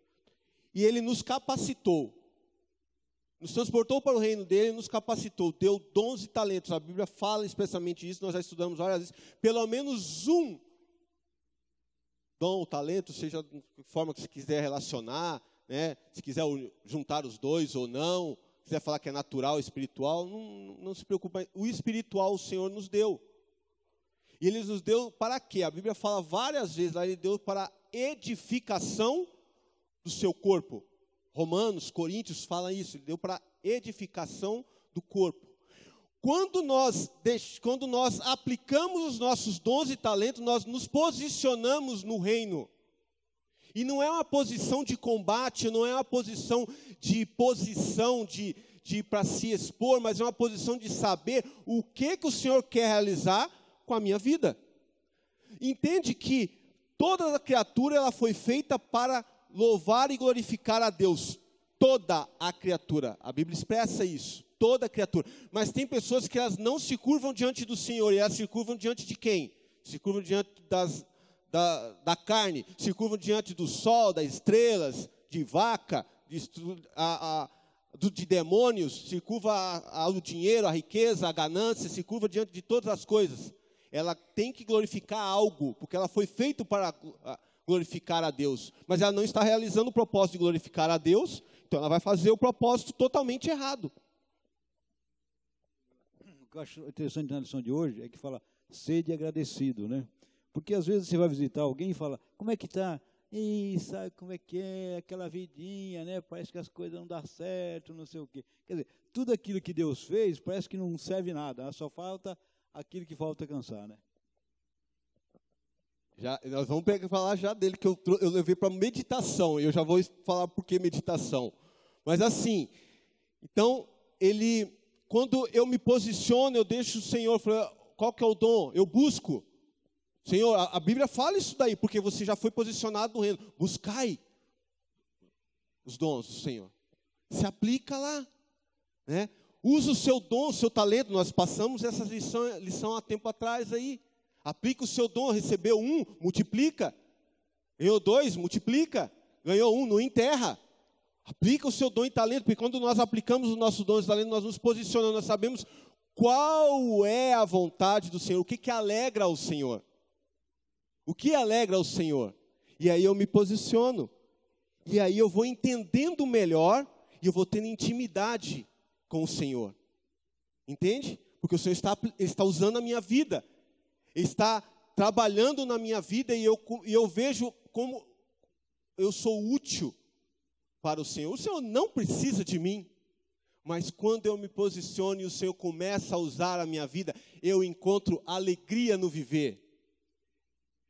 e Ele nos capacitou, nos transportou para o reino dele, nos capacitou, deu dons e talentos. A Bíblia fala expressamente isso, nós já estudamos várias vezes. Pelo menos um dom ou talento, seja de forma que você quiser relacionar, né? Se quiser juntar os dois ou não, se quiser falar que é natural, espiritual, não se preocupe. O espiritual o Senhor nos deu. E Ele nos deu para quê? A Bíblia fala várias vezes, Ele deu para edificação do seu corpo. Romanos, Coríntios fala isso, Ele deu para edificação do corpo. Quando nós aplicamos os nossos dons e talentos, nós nos posicionamos no reino. E não é uma posição de combate, não é uma posição de para se expor, mas é uma posição de saber o que o Senhor quer realizar com a minha vida. Entende que toda a criatura ela foi feita para louvar e glorificar a Deus. Toda a criatura. A Bíblia expressa isso. Toda a criatura. Mas tem pessoas que elas não se curvam diante do Senhor. E elas se curvam diante de quem? Se curvam diante da carne. Se curvam diante do sol, das estrelas, de vaca, de demônios. Se curva ao dinheiro, à riqueza, à ganância. Se curva diante de todas as coisas. Ela tem que glorificar algo. Porque ela foi feita para glorificar a Deus. Mas ela não está realizando o propósito de glorificar a Deus. Então ela vai fazer o propósito totalmente errado. O que eu acho interessante na lição de hoje é que fala, sede agradecido, né? Porque às vezes você vai visitar alguém e fala, como é que está? E sabe como é que é, aquela vidinha, né? Parece que as coisas não dão certo, não sei o quê. Quer dizer, tudo aquilo que Deus fez parece que não serve nada, só falta aquilo que falta alcançar, né? Nós vamos falar já dele, que eu levei para meditação, e eu já vou falar por que meditação. Mas assim, então, quando eu me posiciono, eu deixo o Senhor, qual que é o dom? Eu busco. Senhor, a Bíblia fala isso daí, porque você já foi posicionado no reino. Buscai os dons do Senhor. Se aplica lá, né? Usa o seu dom, o seu talento. Nós passamos essa lição há tempo atrás aí. Aplica o seu dom, recebeu 1, multiplica. Ganhou 2, multiplica. Ganhou 1, não enterra. Aplica o seu dom e talento, porque quando nós aplicamos o nosso dom e talento, nós nos posicionamos, nós sabemos qual é a vontade do Senhor, o que alegra ao Senhor. O que alegra ao Senhor? E aí eu me posiciono. E aí eu vou entendendo melhor e eu vou tendo intimidade com o Senhor. Entende? Porque o Senhor está usando a minha vida. Está trabalhando na minha vida e eu vejo como eu sou útil para o Senhor. O Senhor não precisa de mim, mas quando eu me posiciono e o Senhor começa a usar a minha vida, eu encontro alegria no viver.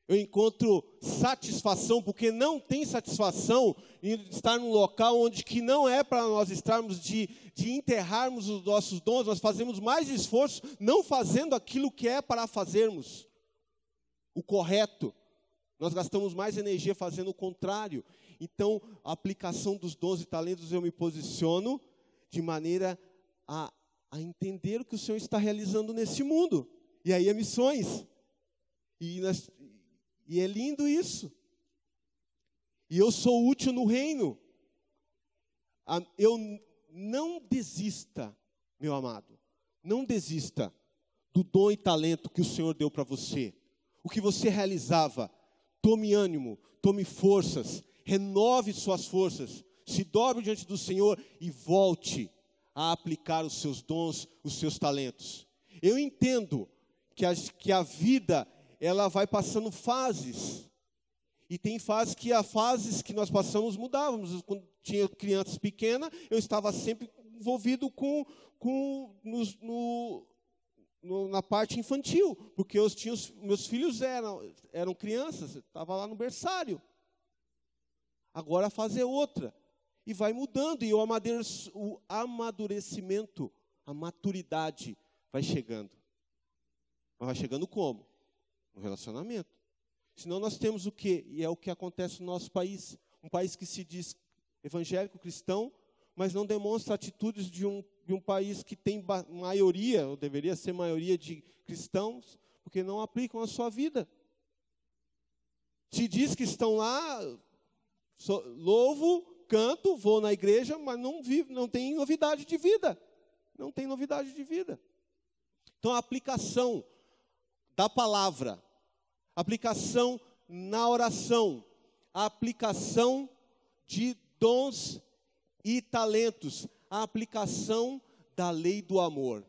Eu encontro satisfação, porque não tem satisfação em estar num local onde que não é para nós estarmos de enterrarmos os nossos dons, nós fazemos mais esforço não fazendo aquilo que é para fazermos o correto. Nós gastamos mais energia fazendo o contrário. Então, a aplicação dos dons e talentos, eu me posiciono de maneira a entender o que o Senhor está realizando nesse mundo. E aí é missões. E é lindo isso. E eu sou útil no reino. Eu não desista, meu amado. Não desista do dom e talento que o Senhor deu para você. O que você realizava. Tome ânimo, tome forças, renove suas forças. Se dobre diante do Senhor e volte a aplicar os seus dons, os seus talentos. Eu entendo que a vida ela vai passando fases. E tem fases que nós passamos mudávamos. Quando tinha crianças pequenas, eu estava sempre envolvido na parte infantil, porque meus filhos eram crianças, estava lá no berçário. Agora a fase é outra. E vai mudando, e o amadurecimento, a maturidade vai chegando. Mas vai chegando como? No relacionamento. Senão nós temos o quê? E é o que acontece no nosso país. Um país que se diz evangélico, cristão, mas não demonstra atitudes de um país que tem maioria, ou deveria ser maioria de cristãos, porque não aplicam a sua vida. Se diz que estão lá, louvo, canto, vou na igreja, mas não tem novidade de vida. Não tem novidade de vida. Então a aplicação da palavra, aplicação na oração, a aplicação de dons e talentos, a aplicação da lei do amor.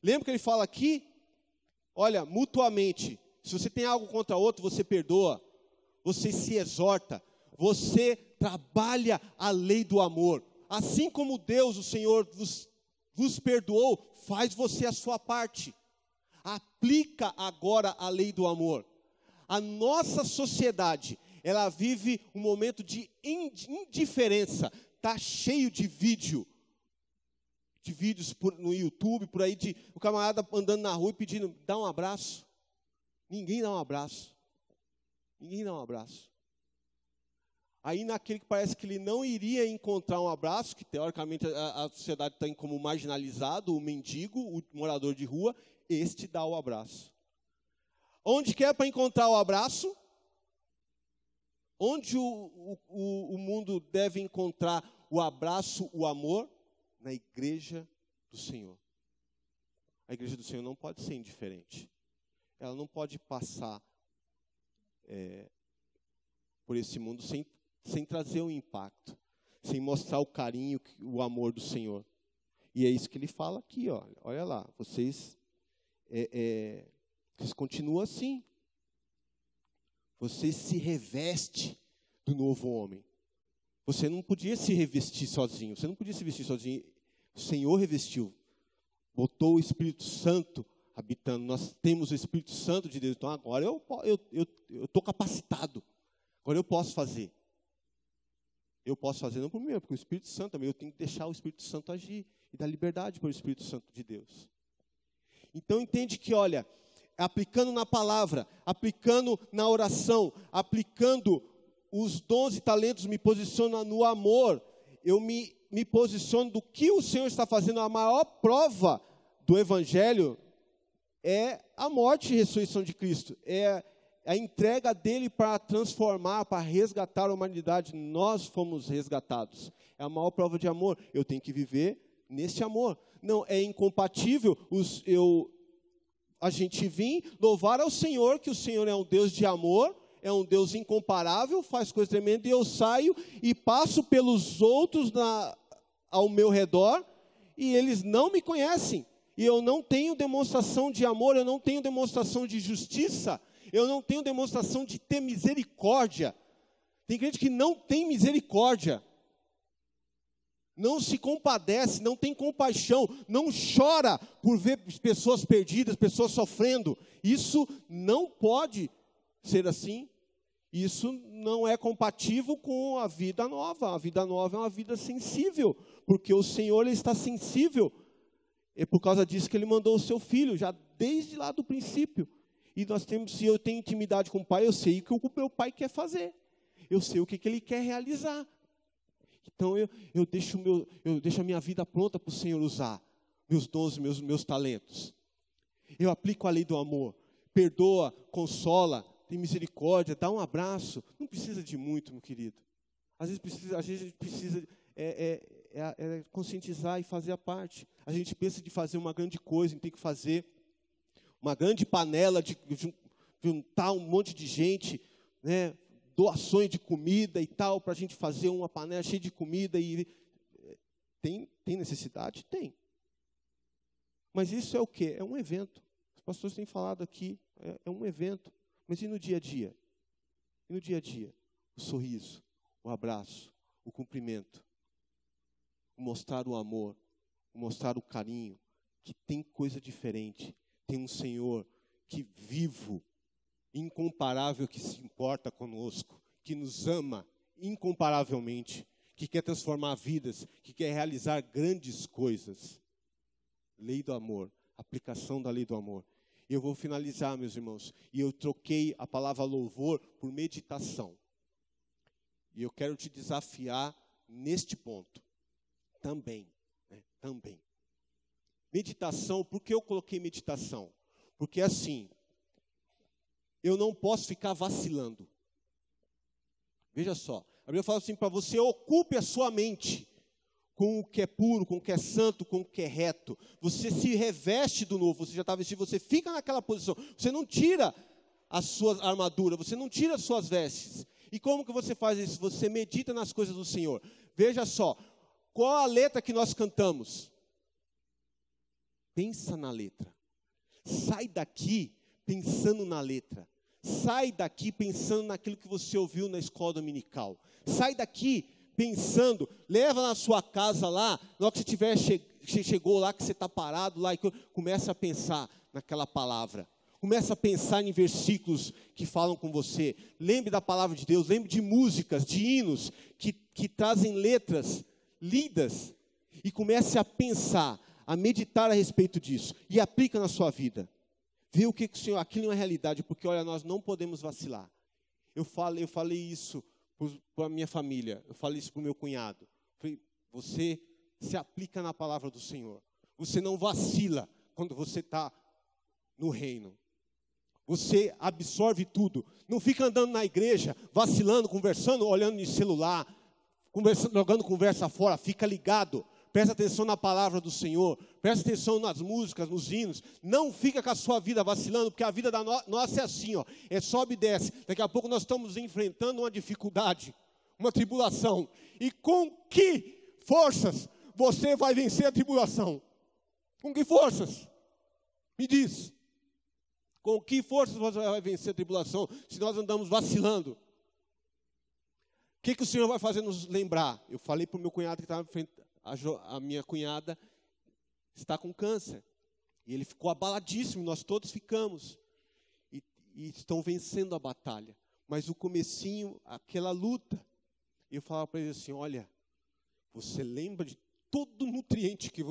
Lembra que ele fala aqui? Olha, mutuamente, se você tem algo contra outro, você perdoa, você se exorta, você trabalha a lei do amor. Assim como Deus, o Senhor, vos perdoou, faz você a sua parte. Aplica agora a lei do amor. A nossa sociedade, ela vive um momento de indiferença. Está cheio de vídeos no YouTube, por aí, de o camarada andando na rua e pedindo, dá um abraço. Ninguém dá um abraço. Ninguém dá um abraço. Aí naquele que parece que ele não iria encontrar um abraço, que teoricamente a sociedade tem como marginalizado, o mendigo, o morador de rua, este dá o abraço. Onde que é para encontrar o abraço? Onde o mundo deve encontrar o abraço, o amor? Na igreja do Senhor. A igreja do Senhor não pode ser indiferente. Ela não pode passar por esse mundo sem trazer um impacto, sem mostrar o carinho, o amor do Senhor. E é isso que ele fala aqui, olha lá, vocês continuam assim. Você se reveste do novo homem. Você não podia se revestir sozinho, você não podia se vestir sozinho. O Senhor revestiu, botou o Espírito Santo habitando. Nós temos o Espírito Santo de Deus, então agora eu estou capacitado. Agora eu posso fazer. Eu posso fazer não por mim, porque o Espírito Santo também, eu tenho que deixar o Espírito Santo agir e dar liberdade para o Espírito Santo de Deus. Então entende que, olha, aplicando na palavra, aplicando na oração, aplicando os dons e talentos, me posiciona no amor, eu me posiciono do que o Senhor está fazendo. A maior prova do Evangelho é a morte e ressurreição de Cristo, é a entrega dele para transformar, para resgatar a humanidade. Nós fomos resgatados. É a maior prova de amor. Eu tenho que viver nesse amor. Não, é incompatível a gente vir louvar ao Senhor, que o Senhor é um Deus de amor, é um Deus incomparável, faz coisas tremendas, e eu saio e passo pelos outros ao meu redor, e eles não me conhecem. E eu não tenho demonstração de amor, eu não tenho demonstração de justiça, eu não tenho demonstração de ter misericórdia. Tem gente que não tem misericórdia, não se compadece, não tem compaixão, não chora por ver pessoas perdidas, pessoas sofrendo. Isso não pode ser assim. Isso não é compatível com a vida nova. A vida nova é uma vida sensível, porque o Senhor ele está sensível. É por causa disso que ele mandou o seu filho, já desde lá do princípio. E se eu tenho intimidade com o Pai, eu sei o que o meu Pai quer fazer. Eu sei o que ele quer realizar. Então eu deixo a minha vida pronta para o Senhor usar meus dons, meus talentos. Eu aplico a lei do amor. Perdoa, consola, tem misericórdia, dá um abraço. Não precisa de muito, meu querido. Às vezes a gente precisa conscientizar e fazer a parte. A gente pensa de fazer uma grande coisa, a gente tem que fazer uma grande panela, de juntar um monte de gente, né, doações de comida e tal, para a gente fazer uma panela cheia de comida. E tem necessidade? Tem. Mas isso é o quê? É um evento. Os pastores têm falado aqui, é um evento. Mas e no dia a dia? E no dia a dia? O sorriso, o abraço, o cumprimento, o mostrar o amor, o mostrar o carinho, que tem coisa diferente. Tem um Senhor que vivo, incomparável, que se importa conosco, que nos ama incomparavelmente, que quer transformar vidas, que quer realizar grandes coisas. Lei do amor, aplicação da lei do amor. Eu vou finalizar, meus irmãos, e eu troquei a palavra louvor por meditação. E eu quero te desafiar neste ponto também, né? Também. Meditação, por que eu coloquei meditação? Porque assim, eu não posso ficar vacilando. Veja só, a Bíblia fala assim para você: ocupe a sua mente com o que é puro, com o que é santo, com o que é reto. Você se reveste do novo, você já está vestido, você fica naquela posição. Você não tira as suas armaduras, você não tira as suas vestes. E como que você faz isso? Você medita nas coisas do Senhor. Veja só, qual a letra que nós cantamos? Pensa na letra. Sai daqui pensando na letra. Sai daqui pensando naquilo que você ouviu na escola dominical. Sai daqui pensando, leva na sua casa lá, na hora que você chegou lá, que você está parado lá, e começa a pensar naquela palavra. Começa a pensar em versículos que falam com você. Lembre da palavra de Deus, lembre de músicas, de hinos que trazem letras lindas. E comece a pensar, a meditar a respeito disso. E aplica na sua vida. Vê o que o Senhor, aquilo é uma realidade, porque olha, nós não podemos vacilar. Eu falei isso para a minha família, eu falei isso para o meu cunhado. Falei, você se aplica na palavra do Senhor. Você não vacila quando você está no reino. Você absorve tudo. Não fica andando na igreja, vacilando, conversando, olhando no celular, jogando conversa fora. Fica ligado. Presta atenção na palavra do Senhor. Presta atenção nas músicas, nos hinos. Não fica com a sua vida vacilando, porque a vida da nossa é assim, ó. É sobe e desce. Daqui a pouco nós estamos enfrentando uma dificuldade, uma tribulação. E com que forças você vai vencer a tribulação? Com que forças? Me diz. Com que forças você vai vencer a tribulação se nós andamos vacilando? O que o Senhor vai fazer nos lembrar? Eu falei para o meu cunhado que estava em frente, a minha cunhada está com câncer. E ele ficou abaladíssimo, nós todos ficamos. E estão vencendo a batalha. Mas o comecinho, aquela luta. Eu falava para ele assim, olha, você lembra de todo o nutriente que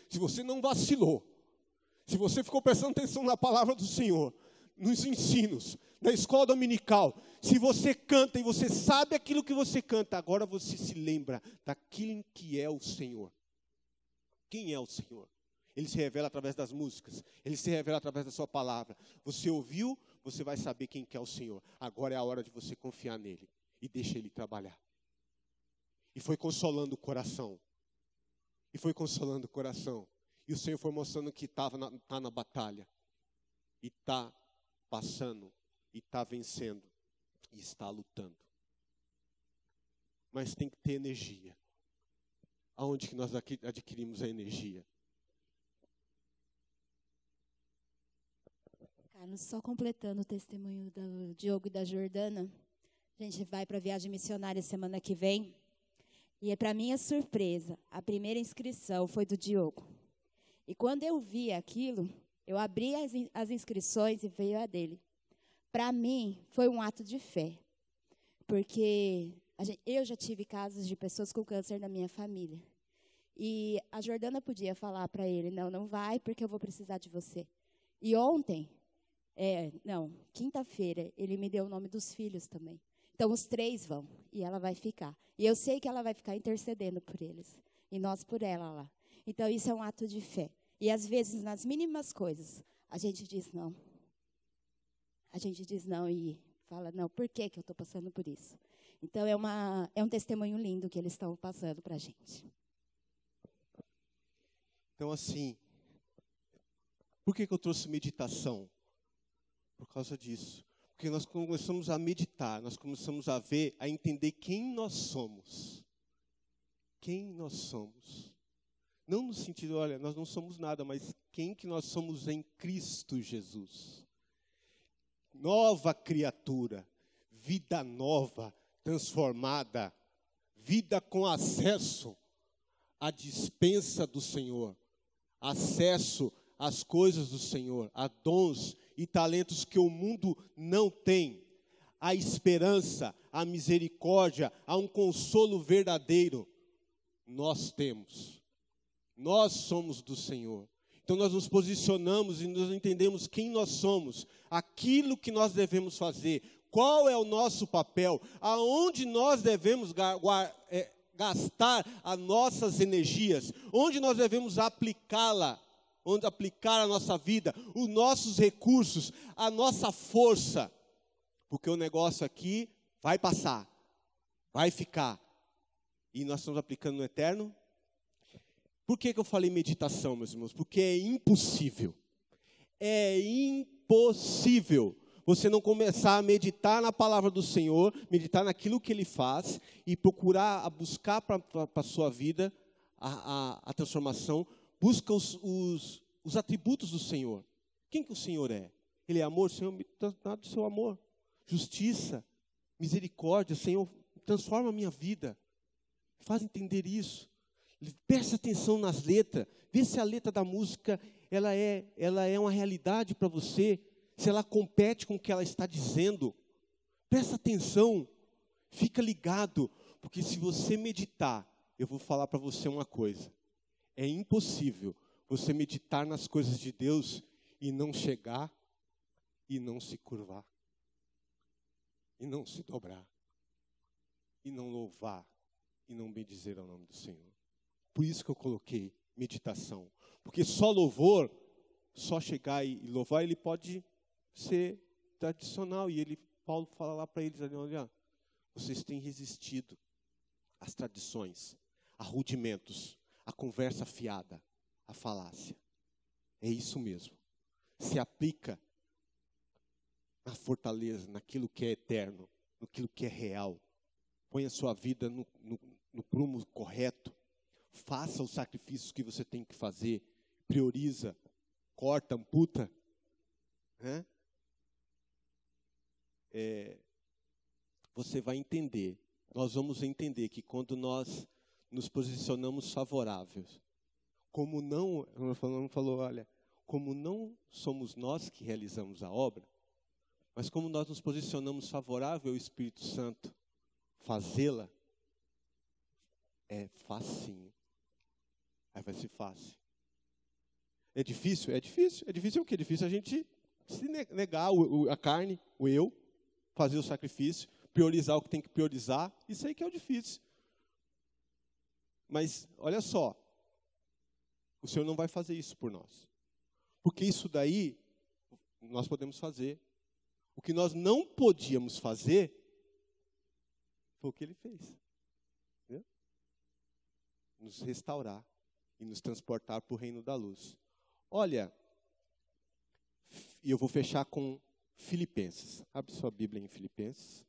se você não vacilou, se você ficou prestando atenção na palavra do Senhor, nos ensinos, na escola dominical, se você canta e você sabe aquilo que você canta, agora você se lembra daquilo que é o Senhor. Quem é o Senhor? Ele se revela através das músicas, ele se revela através da sua palavra. Você ouviu, você vai saber quem que é o Senhor. Agora é a hora de você confiar nele e deixar ele trabalhar. E foi consolando o coração. E foi consolando o coração. E o Senhor foi mostrando que está na batalha. E está passando. E está vencendo. E está lutando. Mas tem que ter energia. Aonde que nós adquirimos a energia? Carlos, só completando o testemunho do Diogo e da Jordana. A gente vai para a viagem missionária semana que vem. E para minha surpresa, a primeira inscrição foi do Diogo. E quando eu vi aquilo, eu abri as inscrições e veio a dele. Para mim, foi um ato de fé. Porque eu já tive casos de pessoas com câncer na minha família. E a Jordana podia falar para ele, não vai porque eu vou precisar de você. E ontem, quinta-feira, ele me deu o nome dos filhos também. Então, os 3 vão, e ela vai ficar. E eu sei que ela vai ficar intercedendo por eles, e nós por ela lá. Então, isso é um ato de fé. E, às vezes, nas mínimas coisas, a gente diz não. A gente diz não e fala, não, por que eu estou passando por isso? Então, é um testemunho lindo que eles estão passando para a gente. Então, assim, por que eu trouxe meditação? Por causa disso. Porque nós começamos a meditar, nós começamos a ver, a entender quem nós somos. Quem nós somos. Não no sentido, olha, nós não somos nada, mas quem que nós somos em Cristo Jesus. Nova criatura, vida nova, transformada, vida com acesso à dispensa do Senhor, acesso às coisas do Senhor, a dons e talentos que o mundo não tem, a esperança, a misericórdia, a um consolo verdadeiro, nós temos. Nós somos do Senhor. Então nós nos posicionamos e nós entendemos quem nós somos, aquilo que nós devemos fazer, qual é o nosso papel, aonde nós devemos gastar as nossas energias, onde nós devemos aplicá-la, onde aplicar a nossa vida, os nossos recursos, a nossa força. Porque o negócio aqui vai passar, vai ficar. E nós estamos aplicando no eterno. Por que eu falei meditação, meus irmãos? Porque é impossível. É impossível você não começar a meditar na palavra do Senhor, meditar naquilo que Ele faz e procurar, buscar para a sua vida a transformação. Busca os atributos do Senhor. Quem que o Senhor é? Ele é amor, Senhor, me dá do seu amor. Justiça, misericórdia, Senhor, transforma a minha vida. Faz entender isso. Presta atenção nas letras. Vê se a letra da música ela é uma realidade para você. se ela compete com o que ela está dizendo. Presta atenção, fica ligado, porque se você meditar, eu vou falar para você uma coisa. É impossível você meditar nas coisas de Deus e não chegar e não se curvar, e não se dobrar, e não louvar, e não bendizer ao nome do Senhor. Por isso que eu coloquei meditação. Porque só louvor, só chegar e louvar, ele pode ser tradicional. E Paulo fala lá para eles, olha, vocês têm resistido às tradições, a rudimentos, a conversa fiada, a falácia. É isso mesmo. Se aplica na fortaleza, naquilo que é eterno, naquilo que é real. Põe a sua vida no prumo correto. Faça os sacrifícios que você tem que fazer. Prioriza, corta, amputa. Né? Você vai entender. Nós vamos entender que quando nós nos posicionamos favoráveis, como não somos nós que realizamos a obra, mas como nós nos posicionamos favorável ao Espírito Santo, fazê-la é facinho. Aí vai ser fácil. É difícil? É difícil. É difícil o quê? É difícil a gente se negar a carne, o eu, fazer o sacrifício, priorizar o que tem que priorizar. Isso aí que é o difícil. Mas, olha só, o Senhor não vai fazer isso por nós. Porque isso daí, nós podemos fazer. O que nós não podíamos fazer, foi o que Ele fez. Entendeu? Nos restaurar e nos transportar para o reino da luz. Olha, e eu vou fechar com Filipenses. Abre sua Bíblia em Filipenses.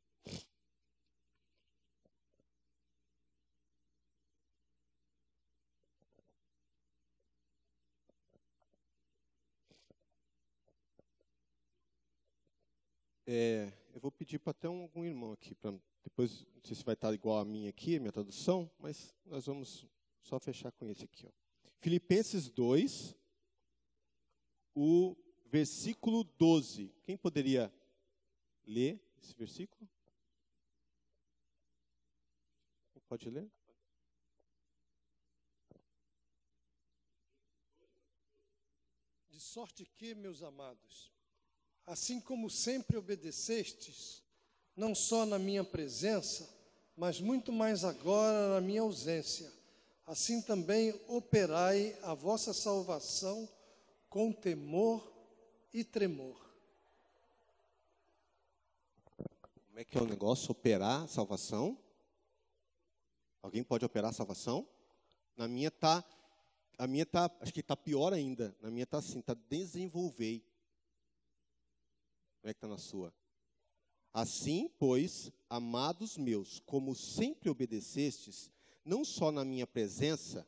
Eu vou pedir para até algum irmão aqui, depois, não sei se vai estar igual a minha aqui, a minha tradução, mas nós vamos só fechar com esse aqui. Ó. Filipenses 2, o versículo 12. Quem poderia ler esse versículo? Pode ler? De sorte que, meus amados, assim como sempre obedecestes, não só na minha presença, mas muito mais agora na minha ausência, assim também operai a vossa salvação com temor e tremor. Como é que é o negócio? Operar a salvação? Alguém pode operar a salvação? A minha tá, acho que está pior ainda. Na minha está assim, está desenvolver. Como é que está na sua? Assim, pois, amados meus, como sempre obedecestes, não só na minha presença,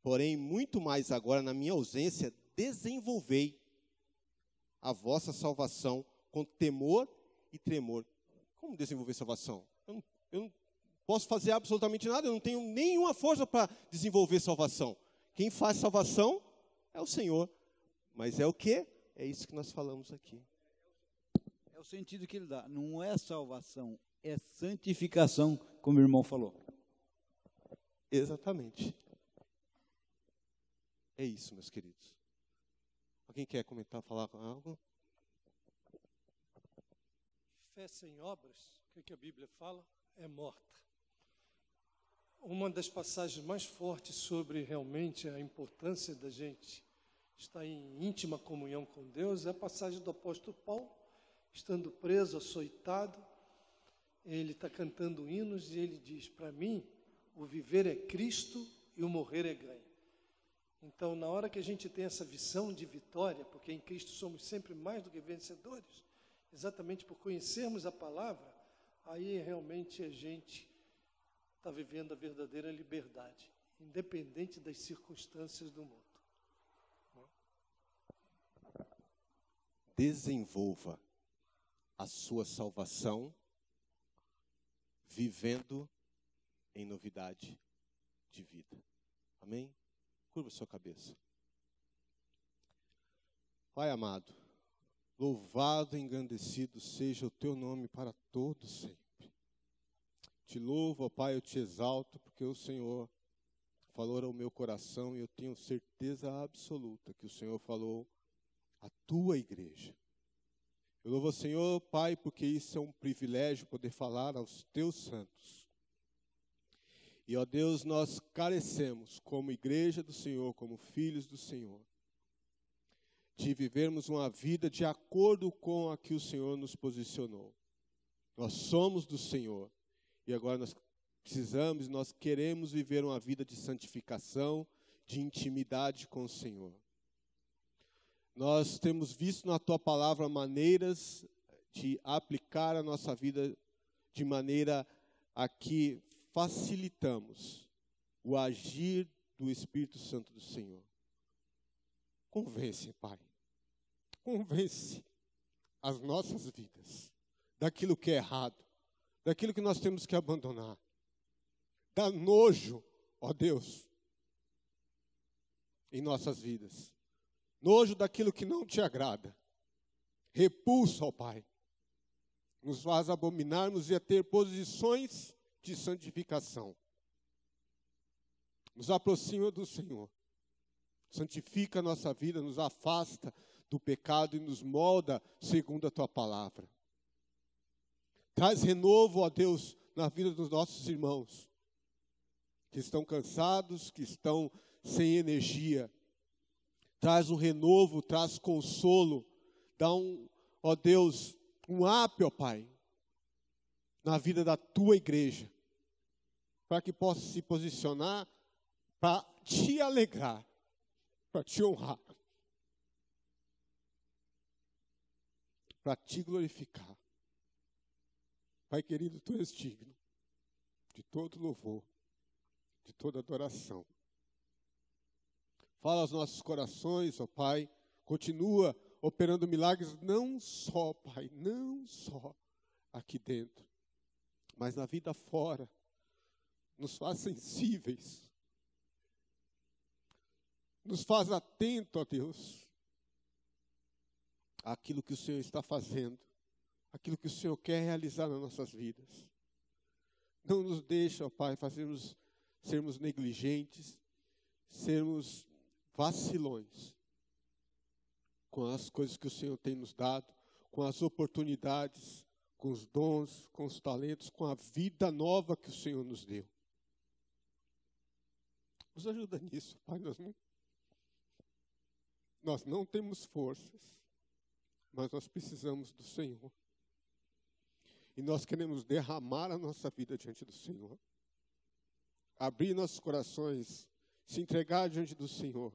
porém muito mais agora na minha ausência, desenvolvei a vossa salvação com temor e tremor. Como desenvolver salvação? Eu não posso fazer absolutamente nada, eu não tenho nenhuma força para desenvolver salvação. Quem faz salvação é o Senhor. Mas é o quê? É isso que nós falamos aqui. É o sentido que ele dá. Não é salvação, é santificação, como o irmão falou. Exatamente. É isso, meus queridos. Alguém quer comentar, falar algo? Fé sem obras, o que a Bíblia fala? É morta. Uma das passagens mais fortes sobre realmente a importância da gente estar em íntima comunhão com Deus é a passagem do apóstolo Paulo, estando preso, açoitado. Ele está cantando hinos e ele diz: para mim, o viver é Cristo e o morrer é ganho. Então, na hora que a gente tem essa visão de vitória, porque em Cristo somos sempre mais do que vencedores, exatamente por conhecermos a palavra, aí realmente a gente está vivendo a verdadeira liberdade, independente das circunstâncias do mundo. Desenvolva a sua salvação vivendo em novidade de vida. Amém? Curva sua cabeça. Pai amado, Louvado e engrandecido seja o teu nome para todos sempre. Te louvo, ó Pai, eu te exalto, porque o Senhor falou ao meu coração e eu tenho certeza absoluta que o Senhor falou à tua igreja. Eu louvo ao Senhor, Pai, porque isso é um privilégio poder falar aos teus santos. E, ó Deus, nós carecemos, como igreja do Senhor, como filhos do Senhor, de vivermos uma vida de acordo com a que o Senhor nos posicionou. Nós somos do Senhor e agora nós precisamos, nós queremos viver uma vida de santificação, de intimidade com o Senhor. Nós temos visto na Tua Palavra maneiras de aplicar a nossa vida de maneira a que facilitamos o agir do Espírito Santo do Senhor. Convence, Pai. Convence as nossas vidas daquilo que é errado, daquilo que nós temos que abandonar. Dá nojo, ó Deus, em nossas vidas. Nojo daquilo que não te agrada. Repulsa, ó Pai. Nos faz abominarmos e a ter posições de santificação. Nos aproxima do Senhor. Santifica a nossa vida, nos afasta do pecado e nos molda segundo a Tua palavra. Traz renovo, ó Deus, na vida dos nossos irmãos, que estão cansados, que estão sem energia. Traz um renovo, traz consolo, dá ó Deus, um up, ó Pai, na vida da Tua igreja, para que possa se posicionar para Te alegrar, para Te honrar, para Te glorificar. Pai querido, Tu és digno de todo louvor, de toda adoração. Fala aos nossos corações, ó Pai, continua operando milagres, não só, Pai, não só aqui dentro, mas na vida fora. Nos faz sensíveis, nos faz atento, ó Deus, àquilo que o Senhor está fazendo, aquilo que o Senhor quer realizar nas nossas vidas. Não nos deixa, ó Pai, sermos negligentes, sermos vacilões com as coisas que o Senhor tem nos dado, com as oportunidades, com os dons, com os talentos, com a vida nova que o Senhor nos deu. Nos ajuda nisso, Pai. Nós não temos forças, mas nós precisamos do Senhor. E nós queremos derramar a nossa vida diante do Senhor. Abrir nossos corações, se entregar diante do Senhor.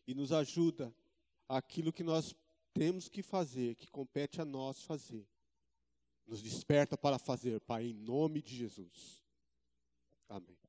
E nos ajuda aquilo que nós temos que fazer, que compete a nós fazer. Nos desperta para fazer, Pai, em nome de Jesus. Amém.